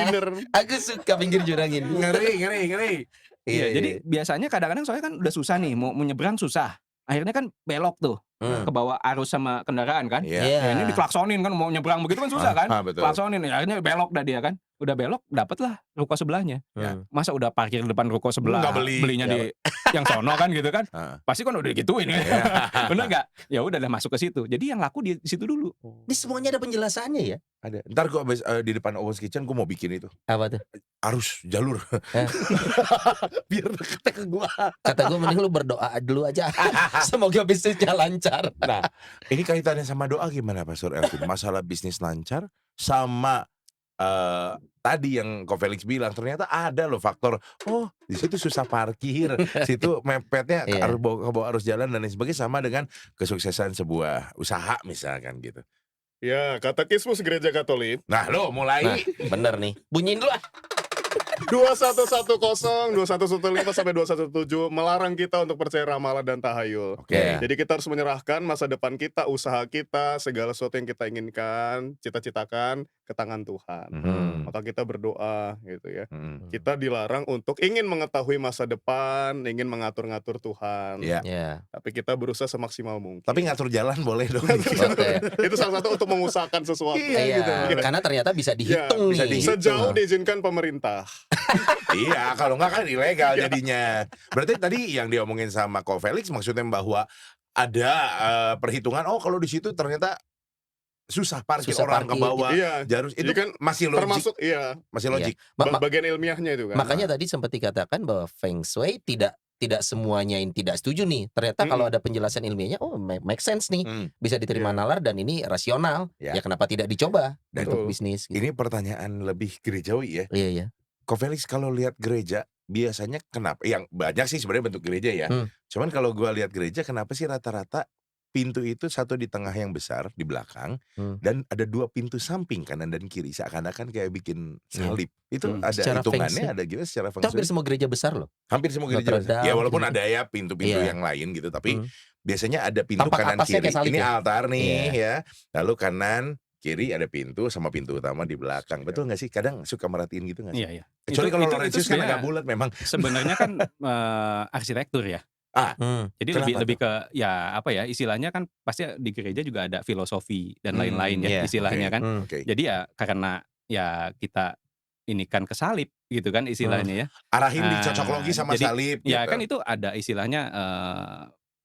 Aku suka pinggir jurang ini. Ngeri. Iya, jadi biasanya kadang-kadang soalnya kan udah susah nih, mau nyebrang susah. Akhirnya kan belok tuh, ke bawah arus sama kendaraan kan. Iya. Ya, ini diklaksonin kan, mau nyebrang begitu kan susah kan. Betul. Klaksonin, akhirnya belok dah dia kan. Udah belok, dapatlah ruko sebelahnya. Masa udah parkir depan ruko sebelah, Nggak beli. belinya di yang sono kan gitu kan. Pasti kan udah gituin ya. Bener nggak? Ya udah masuk ke situ. Jadi yang laku di situ dulu. Ini semuanya ada penjelasannya ya. Ada. Ntar gua abis, di depan Owen's Kitchen gua mau bikin itu. Apa tuh? Arus jalur. Biar deket ke gua. Kata gue mending lu berdoa dulu aja. Semoga bisnisnya lancar. Nah, ini kaitannya sama doa gimana Pastor Elvin? Masalah bisnis lancar sama tadi yang Ko Felix bilang, ternyata ada loh faktor, di situ susah parkir, situ mepetnya harus bawa arus jalan dan lain sebagainya, sama dengan kesuksesan sebuah usaha misalkan gitu. Ya, Katekismus Gereja Katolik. Nah, lo mulai. Nah, bener nih. Bunyiin dulu ah. 2110, 2115 sampai 217 melarang kita untuk percaya ramalan dan tahayul. Oke. Jadi kita harus menyerahkan masa depan kita, usaha kita, segala sesuatu yang kita inginkan, cita-citakan ke tangan Tuhan. Maka kita berdoa gitu ya. Kita dilarang untuk ingin mengetahui masa depan, ingin mengatur-ngatur Tuhan. Iya. Tapi kita berusaha semaksimal mungkin. Tapi ngatur jalan boleh dong. Itu salah satu untuk mengusahakan sesuatu. Iya, karena ternyata bisa dihitung bisa nih. Sejauh diizinkan pemerintah. Iya, kalau nggak kan ilegal jadinya. Berarti tadi yang diomongin sama Ko Felix maksudnya bahwa ada perhitungan, kalau di situ ternyata susah parkir, orang ke bawah. Iya. Jarus itu Jadi kan masih logik. Termasuk Masih logik. bagian ilmiahnya itu kan. Makanya tadi sempat dikatakan bahwa Feng Shui tidak semuanya yang tidak setuju nih. Ternyata kalau ada penjelasan ilmiahnya, make sense nih. Bisa diterima nalar dan ini rasional. Ya kenapa tidak dicoba untuk bisnis gitu. Ini pertanyaan lebih gerejawi ya. Iya. Ko Felix kalau lihat gereja biasanya kenapa? Yang banyak sih sebenarnya bentuk gereja ya. Cuman kalau gua lihat gereja, kenapa sih rata-rata pintu itu satu di tengah yang besar di belakang dan ada 2 pintu samping kanan dan kiri seakan-akan kayak bikin salib. Itu ada Secara feng hitungannya, shui. ada gimana secara feng Itu hampir shui? semua gereja besar loh. Hampir semua gereja Notre besar. Ya Dame walaupun gitu-gitu. ada ya pintu-pintu Iya. yang lain gitu, tapi biasanya ada pintu Tampak kanan atasnya kiri. kayak salib Ini ya? altar nih Iya. ya. Lalu kanan kiri ada pintu sama pintu utama di belakang. Betul nggak sih? Kadang suka merhatiin gitu nggak sih? Iya. Kecuali kalau Laurentius kan sebenarnya- agak bulat memang. Sebenarnya kan arsitektur ya. Jadi Kenapa lebih ke ya apa ya istilahnya kan pasti di gereja juga ada filosofi dan lain-lain ya iya. istilahnya kan. Oke. Jadi ya karena ya kita ini kan ke salib gitu kan istilahnya ya. Arahin dicocok logi sama jadi, salib Ya gitu. kan itu ada istilahnya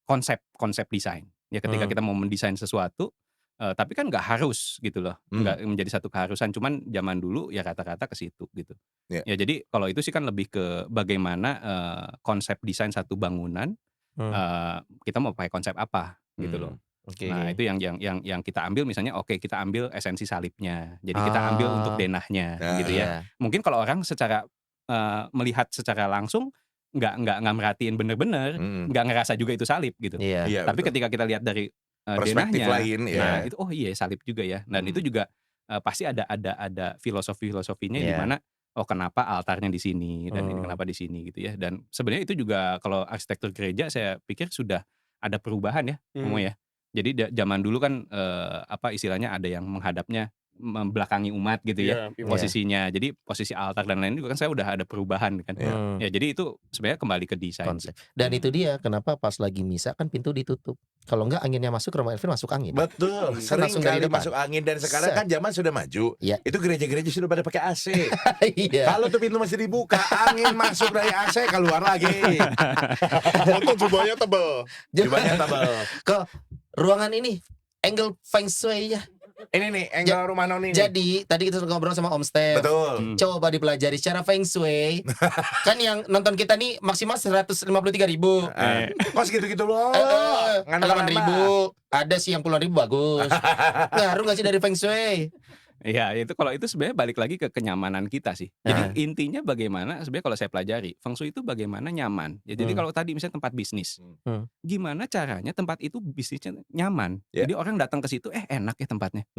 konsep desain. Ya ketika kita mau mendesain sesuatu tapi kan nggak harus gitu loh. Nggak menjadi satu keharusan, cuman zaman dulu ya kata-kata ke situ gitu. Ya. Ya jadi kalau itu sih kan lebih ke bagaimana konsep desain satu bangunan kita mau pakai konsep apa gitu loh. Oke. Nah itu yang kita ambil misalnya kita ambil esensi salibnya. Jadi kita ambil untuk denahnya gitu ya. Mungkin kalau orang secara melihat secara langsung nggak merhatiin bener-bener, nggak ngerasa juga itu salib gitu. Iya. Tapi betul. ketika kita lihat dari Perspektif denahnya, lain ya. nah itu salib juga ya. Dan itu juga pasti ada filosofinya di mana kenapa altarnya di sini dan ini kenapa di sini gitu ya. Dan sebenarnya itu juga kalau arsitektur gereja saya pikir sudah ada perubahan ya, ya. Jadi zaman dulu kan istilahnya ada yang menghadapnya membelakangi umat gitu ya posisinya. Jadi posisi altar dan lain juga kan saya udah ada perubahan kan. Ya jadi itu sebenarnya kembali ke desain. Konsep. Dan itu dia kenapa pas lagi misa kan pintu ditutup. Kalau enggak anginnya masuk, Romo Elvin masuk angin. Betul, sering Langsung dari kali depan. masuk angin dan sekarang kan zaman sudah maju. Iya. Itu gereja-gereja sudah pada pakai AC. Iya. Kalau tuh pintu masih dibuka, angin masuk dari AC keluar lagi. Untung jubahnya tebel. Jubahnya tebal. Ke ruangan ini angle feng shui-nya. Ini nih, angle rumah Noni nih. Jadi tadi kita ngobrol sama Om Steph. Betul. Coba dipelajari secara feng shui. Kan yang nonton kita nih maksimal 153.000. Kok segitu-gitu loh. 8.000. Ada sih yang puluhan ribu bagus. Ngaruh gak sih dari feng shui? Iya, itu kalau itu sebenarnya balik lagi ke kenyamanan kita sih. Jadi intinya bagaimana sebenarnya kalau saya pelajari feng shui itu bagaimana nyaman. Ya, jadi kalau tadi misalnya tempat bisnis, gimana caranya tempat itu bisnisnya nyaman. Jadi orang datang ke situ, enak ya tempatnya.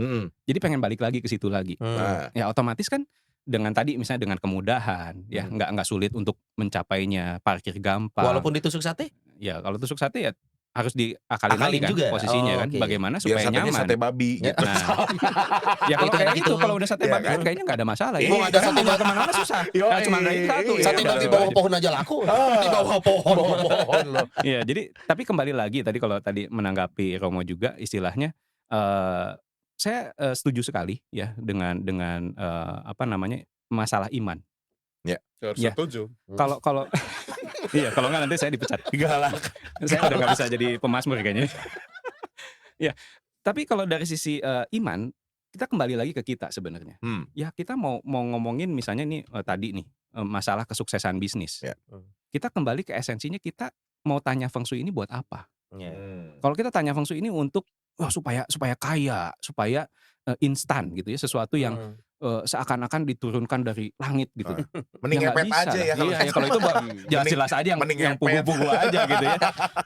Jadi pengen balik lagi ke situ lagi. Ya otomatis kan dengan tadi misalnya dengan kemudahan, ya nggak sulit untuk mencapainya, parkir gampang. Walaupun ditusuk sate? Ya kalau tusuk sate ya harus diakalin lagi kan juga posisinya kan, bagaimana Biar supaya satenya nyaman. sate babi gitu. Nah, ya kalau Itu kayak enak gitu, itu. kalau udah sate Iya babi kan? kan kayaknya nggak ada masalah. Iya, Mau ada sate sate babi kemana-mana susah. Yoi, Nah, cuma ada itu satu. iya, Sate udah, babi udah. bawah pohon aja laku. Di bawah pohon. loh. Iya, jadi tapi kembali lagi tadi kalau tadi menanggapi Romo juga istilahnya saya setuju sekali ya dengan masalah iman. Harus Ya. setuju. Kalau iya, kalau nggak nanti saya dipecat. Galak. Saya udah nggak bisa jadi pemasmur kayaknya. Ya, tapi kalau dari sisi iman, kita kembali lagi ke kita sebenarnya. Ya kita mau ngomongin misalnya nih tadi nih masalah kesuksesan bisnis. Ya. Kita kembali ke esensinya, kita mau tanya feng shui ini buat apa? Kalau kita tanya feng shui ini untuk supaya kaya, supaya instan gitu ya, sesuatu yang seakan-akan diturunkan dari langit gitu. Mending Ya nggak ngepet bisa aja lah. ya kalau Iya, ya kalau itu jelas-jelas aja mending yang ngepet. pugu-pugu aja gitu ya.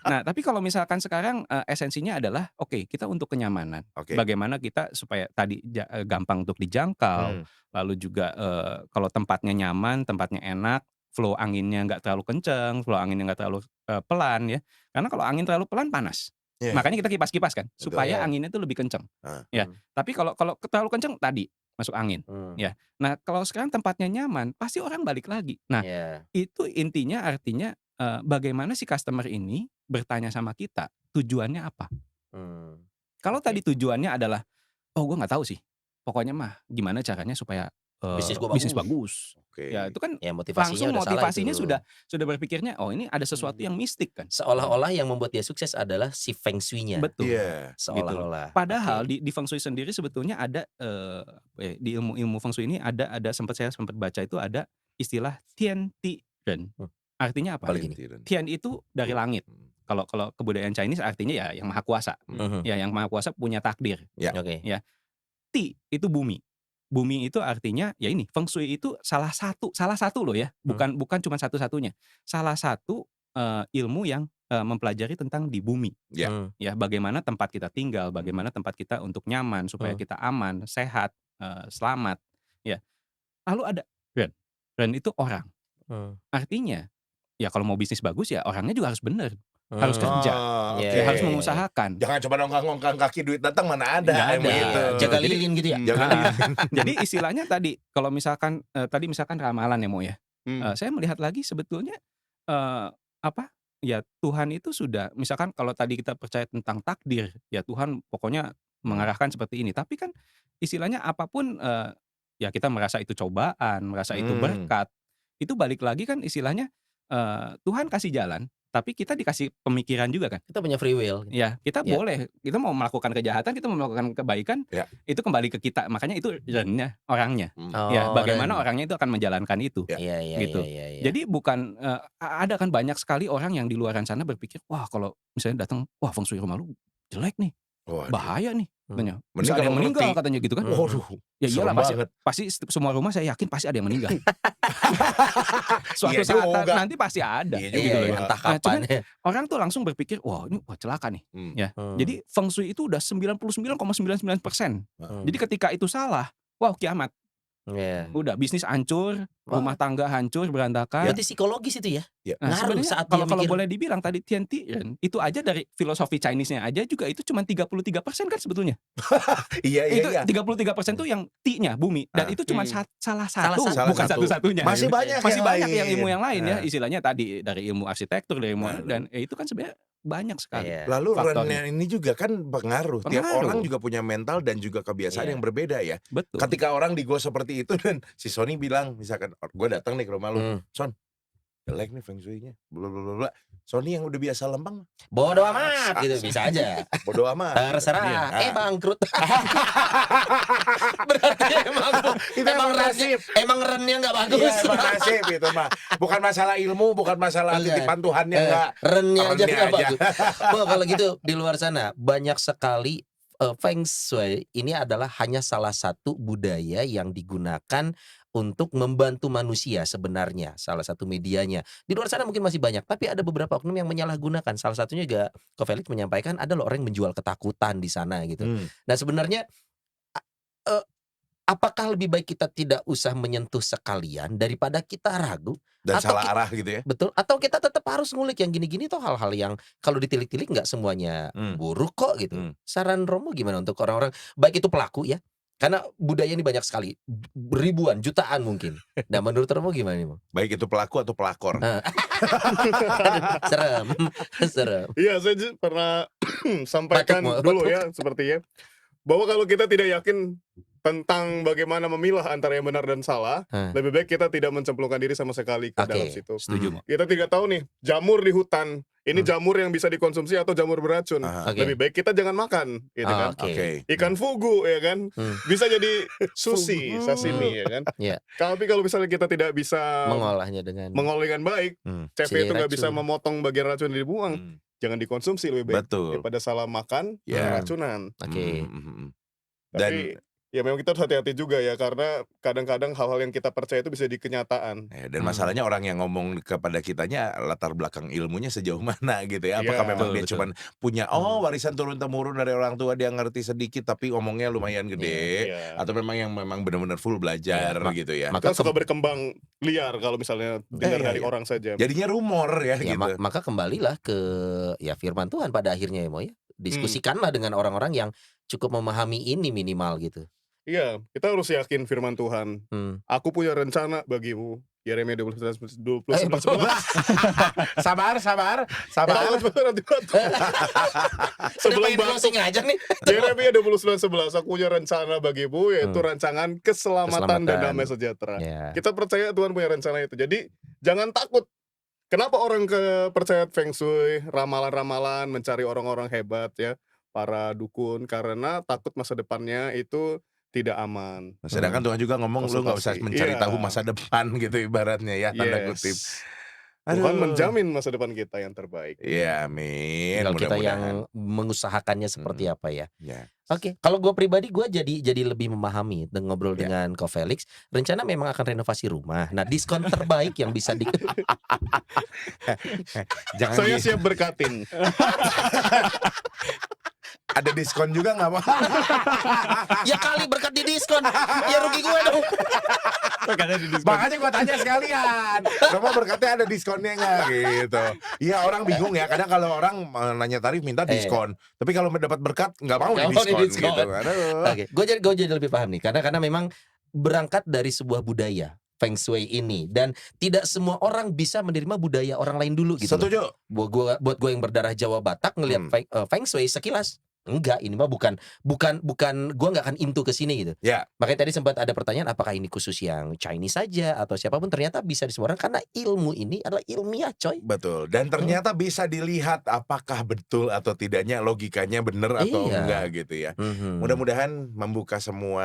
Nah, tapi kalau misalkan sekarang esensinya adalah kita untuk kenyamanan. Oke. Bagaimana kita supaya tadi gampang untuk dijangkau, lalu juga kalau tempatnya nyaman, tempatnya enak, flow anginnya nggak terlalu kenceng, flow anginnya nggak terlalu pelan ya. Karena kalau angin terlalu pelan panas. Iya. Makanya kita kipas-kipas kan Betul. supaya anginnya itu lebih kenceng. Ya. Tapi kalau terlalu kenceng tadi masuk angin. Ya. Nah, kalau sekarang tempatnya nyaman, pasti orang balik lagi. Nah, itu intinya artinya bagaimana si customer ini bertanya sama kita, tujuannya apa? Kalau tadi tujuannya adalah gue nggak tahu sih. Pokoknya mah gimana caranya supaya bisnis bagus. Oke. Ya, itu kan Ya motivasinya langsung udah salah motivasinya itu. sudah berpikirnya ini ada sesuatu yang mistik kan. Seolah-olah yang membuat dia sukses adalah si feng shui-nya. Betul. Iya. Seolah-olah. Padahal di feng shui sendiri sebetulnya ada di ilmu feng shui ini ada saya sempat baca itu ada istilah Tian Ti Ren. Artinya apa? Apalagi Tian itu dari langit. Kalau kebudayaan Chinese artinya ya yang maha kuasa. Ya, yang maha kuasa punya takdir. Oke. Ya. Ti itu bumi. Bumi itu artinya ya ini feng shui itu salah satu loh ya. Bukan cuma satu-satunya. Salah satu ilmu yang mempelajari tentang di bumi. Ya. Ya, bagaimana tempat kita tinggal, bagaimana tempat kita untuk nyaman supaya kita aman, sehat, selamat, ya. Lalu ada Ren. Ren itu orang. Artinya, ya kalau mau bisnis bagus ya orangnya juga harus bener, harus kerja, ya harus mengusahakan. Jangan cuma nongkrong-nongkrong kaki duit datang mana ada. Nggak ada. Gitu. Jaga lilin gitu ya. Jaga lilin. Jadi istilahnya tadi kalau misalkan tadi misalkan ramalan ya Mo ya. Saya melihat lagi sebetulnya ya Tuhan itu sudah misalkan kalau tadi kita percaya tentang takdir, ya Tuhan pokoknya mengarahkan seperti ini. Tapi kan istilahnya apapun ya kita merasa itu cobaan, merasa itu berkat, itu balik lagi kan istilahnya Tuhan kasih jalan, tapi kita dikasih pemikiran juga kan. Kita punya free will. Ya, kita boleh, kita mau melakukan kejahatan, kita mau melakukan kebaikan, itu kembali ke kita. Makanya itu rennya, orangnya. Ya, bagaimana orangnya itu akan menjalankan itu. Gitu. Jadi bukan ada kan banyak sekali orang yang di luaran sana berpikir, wah kalau misalnya datang, wah feng shui rumah lu jelek nih. Bahaya nih katanya. Bisa ada yang meninggal katanya gitu kan. Ya iyalah pasti semua rumah saya yakin pasti ada yang meninggal. Suatu saat nanti pasti ada gitu loh. Entah kapan. Orang tuh langsung berpikir, wah ini celaka nih. Ya. Jadi feng shui itu udah 99,99%. Jadi ketika itu salah, wah kiamat. Udah bisnis hancur, rumah tangga hancur, berantakan. Berarti psikologis itu ya? Nah, sebenarnya kalau boleh dibilang tadi Tian Tian itu aja dari filosofi Chinese-nya aja juga itu cuma 33% kan sebetulnya. Itu 33% tuh yang T-nya bumi dan itu cuma salah satu, bukan satu-satunya. Masih banyak yang ilmu yang lain ya, istilahnya tadi dari ilmu arsitektur, dari ilmu dan itu kan sebenarnya banyak sekali. Lalu Ren ini juga kan pengaruh. Tiap orang juga punya mental dan juga kebiasaan yang berbeda ya. Betul. Ketika orang di gua seperti itu dan si Sony bilang misalkan gue datang nih ke rumah lu, Son, jelek nih feng shui-nya, blablabla. Sony yang udah biasa lempeng, bodoh amat gitu bisa aja. Bodoh amat. Terserah. Bangkrut. Berarti emang rennya nggak bagus. Iya, emang nasib itu mah. Bukan masalah ilmu, bukan masalah titipan Tuhannya enggak. Rennya aja nggak bagus. Wah, kalau gitu di luar sana banyak sekali feng shui ini adalah hanya salah satu budaya yang digunakan untuk membantu manusia sebenarnya, salah satu medianya. Di luar sana mungkin masih banyak, tapi ada beberapa oknum yang menyalahgunakan. Salah satunya juga Ko Felix menyampaikan ada loh orang yang menjual ketakutan di sana gitu. Nah sebenarnya apakah lebih baik kita tidak usah menyentuh sekalian daripada kita ragu dan salah arah gitu ya? Betul. Atau kita tetap harus ngulik yang gini-gini tuh hal-hal yang kalau ditilik-tilik nggak semuanya buruk kok gitu. Saran Romo gimana untuk orang-orang baik itu pelaku ya? Karena budaya ini banyak sekali, ribuan, jutaan mungkin. Nah menurut Romo gimana nih? Baik itu pelaku atau pelakor? Serem. Iya, saya pernah sampaikan dulu ya sepertinya bahwa kalau kita tidak yakin tentang bagaimana memilah antara yang benar dan salah, lebih baik kita tidak mencemplungkan diri sama sekali ke dalam situ. Setuju. Kita tidak tahu nih jamur di hutan ini jamur yang bisa dikonsumsi atau jamur beracun. Lebih baik kita jangan makan, gitu kan? Ikan fugu ya kan, bisa jadi sushi, sashimi ya kan. Tapi kalau misalnya kita tidak bisa mengolahnya dengan baik, chef itu nggak bisa memotong bagian racun yang dibuang, jangan dikonsumsi lebih baik daripada salah makan racunan. Tapi ya memang kita harus hati-hati juga ya, karena kadang-kadang hal-hal yang kita percaya itu bisa di kenyataan. Dan masalahnya orang yang ngomong kepada kitanya latar belakang ilmunya sejauh mana gitu ya. Apakah memang dia cuma punya warisan turun-temurun dari orang tua, dia ngerti sedikit tapi ngomongnya lumayan gede, atau memang yang memang benar-benar full belajar gitu ya. Maka suka berkembang liar kalau misalnya dengar dari orang saja. Jadinya rumor ya gitu. Maka kembalilah ke firman Tuhan pada akhirnya ya Mo ya. Diskusikanlah dengan orang-orang yang cukup memahami ini minimal gitu. Iya, kita harus yakin firman Tuhan. Aku punya rencana bagimu. Yeremia 29:11. Sabar. Sebelum closing aja nih. Yeremia 29:11. Aku punya rencana bagimu, yaitu rancangan keselamatan dan damai sejahtera. Kita percaya Tuhan punya rencana itu. Jadi jangan takut. Kenapa orang percaya feng shui, ramalan-ramalan, mencari orang-orang hebat ya, para dukun, karena takut masa depannya itu tidak aman. Sedangkan Tuhan juga ngomong lu nggak usah mencari tahu masa depan gitu ibaratnya ya, tanda kutip. Tuhan menjamin masa depan kita yang terbaik. Iya, amin. Tinggal kita Mudah-mudahan. yang mengusahakannya seperti apa ya. Ya. Oke, kalau gue pribadi gue jadi lebih memahami dan ngobrol Ya. dengan Ko Felix. Rencana memang akan renovasi rumah. Nah, diskon terbaik yang bisa di Jangan Saya siap berkatin. ada diskon juga nggak Pak? ya kali berkat di diskon. Ya rugi gue dong. Makanya gua tanya sekalian. Rumah berkatnya ada diskonnya nggak gitu? Iya, orang bingung ya. Kadang kalau orang nanya tarif minta diskon, tapi kalau dapat berkat nggak mau Nggak mau diskon didiskon. gitu. Aduh. Oke, gue jadi lebih paham nih karena memang berangkat dari sebuah budaya Feng Shui ini dan tidak semua orang bisa menerima budaya orang lain dulu gitu. Setuju. Buat gue yang berdarah Jawa Batak ngelihat Feng Shui sekilas enggak, ini mah bukan gue nggak akan into ke sini gitu. Ya. Makanya tadi sempat ada pertanyaan apakah ini khusus yang Chinese saja atau siapapun, ternyata bisa di semua orang karena ilmu ini adalah ilmiah coy. Betul. Dan ternyata bisa dilihat apakah betul atau tidaknya, logikanya benar atau Iya. enggak gitu ya. Mudah-mudahan membuka semua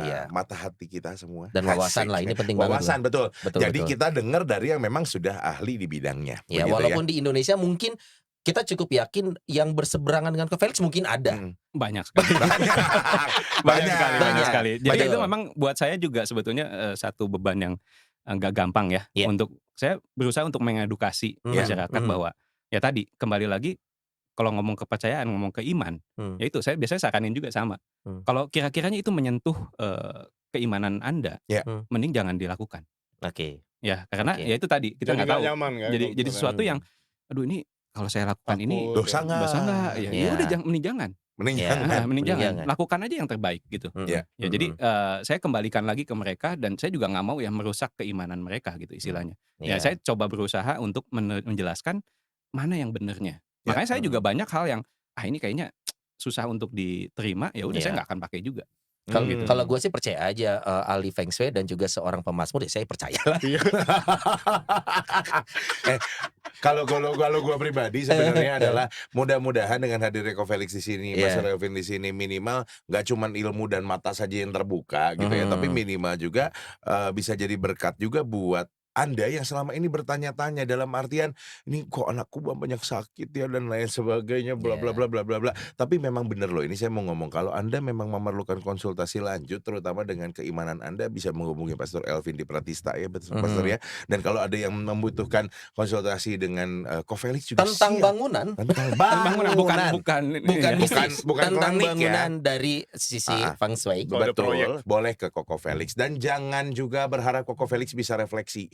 Iya. mata hati kita semua. Dan wawasan Asik. lah, ini penting banget. Wawasan, betul. Betul. Jadi kita dengar dari yang memang sudah ahli di bidangnya. ya Begitu walaupun di Indonesia mungkin kita cukup yakin yang berseberangan dengan Ko Felix mungkin ada. Banyak sekali. Banyak. Banyak sekali. Jadi Betul. itu memang buat saya juga sebetulnya satu beban yang nggak gampang ya. Iya. Untuk saya berusaha untuk mengedukasi masyarakat bahwa ya tadi kembali lagi kalau ngomong kepercayaan, ngomong ke iman, ya itu saya biasanya saranin juga sama. Kalau kira-kiranya itu menyentuh keimanan Anda, mending jangan dilakukan. Oke. Ya karena ya itu tadi kita nggak tahu. Nyaman, kan, Jadi sesuatu yang, aduh ini kalau saya lakukan ini Takut. Dosa nggak? Ya, Iya. udah mending jangan. Mending Ya. jangan. Mending jangan. jangan. Lakukan aja yang terbaik gitu. Ya. Ya jadi saya kembalikan lagi ke mereka dan saya juga nggak mau ya merusak keimanan mereka gitu istilahnya. Ya saya coba berusaha untuk menjelaskan mana yang benernya. Ya. Makanya saya juga banyak hal yang ini kayaknya susah untuk diterima, ya udah Ya. saya nggak akan pakai juga. Kalau gue sih percaya aja ahli Feng Shui dan juga seorang pemazmur, ya saya percaya lah. Kalau gue pribadi sebenarnya adalah mudah-mudahan dengan hadirnya Ko Felix di sini, Mas Elvin di sini, minimal nggak cuman ilmu dan mata saja yang terbuka gitu ya, tapi minimal juga bisa jadi berkat juga buat Anda yang selama ini bertanya-tanya dalam artian ini kok anakku banyak sakit ya dan lain sebagainya bla bla bla bla bla bla. Tapi memang bener loh, ini saya mau ngomong, kalau Anda memang memerlukan konsultasi lanjut terutama dengan keimanan Anda, bisa menghubungi Pastor Elvin di Pratista ya, betul Pastor ya. Dan kalau ada yang membutuhkan konsultasi dengan Ko Felix juga Tentang siap. bangunan, Tentang bukan bisnis. bukan tentang klinik ya. bangunan dari sisi Feng Shui. Kalau ada proyek. Betul, boleh ke Ko Felix dan jangan juga berharap Ko Felix bisa refleksi.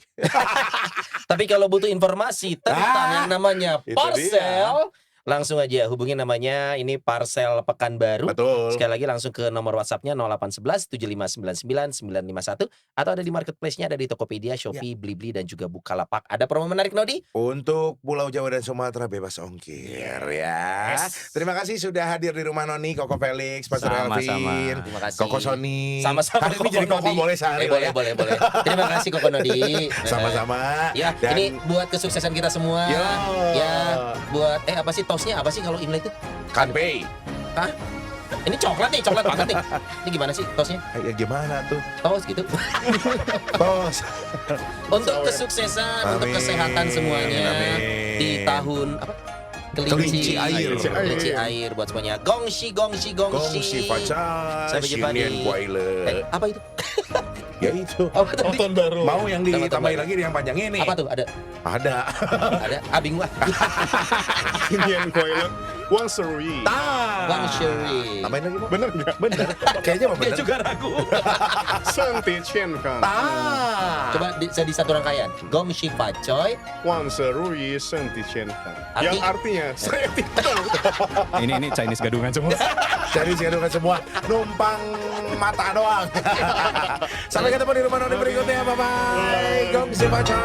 Tapi kalau butuh informasi tentang yang namanya itu parcel, langsung aja hubungi namanya ini Parcel Pekanbaru. Betul. Sekali lagi langsung ke nomor WhatsApp-nya 0811 7599 951 atau ada di marketplace-nya, ada di Tokopedia, Shopee, Blibli dan juga Bukalapak. Ada promo menarik Nodi? Untuk Pulau Jawa dan Sumatera bebas ongkir ya. Yes. Terima kasih sudah hadir di rumah Noni, Ko Felix, Pastor Sama-sama. Elvin, Terima kasih. Koko Sony. Sama-sama Hari ini Koko jadi Koko Nodi. boleh sehari boleh, lah ya. boleh. Terima kasih Koko Nodi. Sama-sama. Ya, Dan- ini buat kesuksesan kita semua. Yo. Ya, buat apa sih tosnya apa sih kalau Imlek itu? Kanpei. Hah? Ini coklat banget nih. Ini gimana sih tosnya? Ya gimana tuh? Tos gitu. Tos. Untuk kesuksesan, untuk Amin. kesehatan semuanya Amin. di tahun apa? Kelinci air. Kelinci air buat semuanya. Gongsi. Gongsi Faca. Sampai jumpa di Xinian Kuaile. apa itu? Ya itu. Apa tadi? Tahun baru. Mau yang Tahun ditambahin baru. lagi yang panjang ini? Apa tuh? Ada. Ada. Bingung lah. Indian Toilet once a week. Bang Sherry. Tambahin lagi, Mo? Bener nggak? Bener. Kayaknya mah Dia bener. juga ragu. Santi Chen kan. Coba di satu rangkaian. Gongsi Facoy. Once a week Santi Chen kan. Arti- Yang artinya saya tidak tahu. Ini Chinese gadungan semua. Jadi siaran semua numpang mata doang. Sampai ketemu di rumah Noni berikutnya. Bye bye. Gongsi Faca.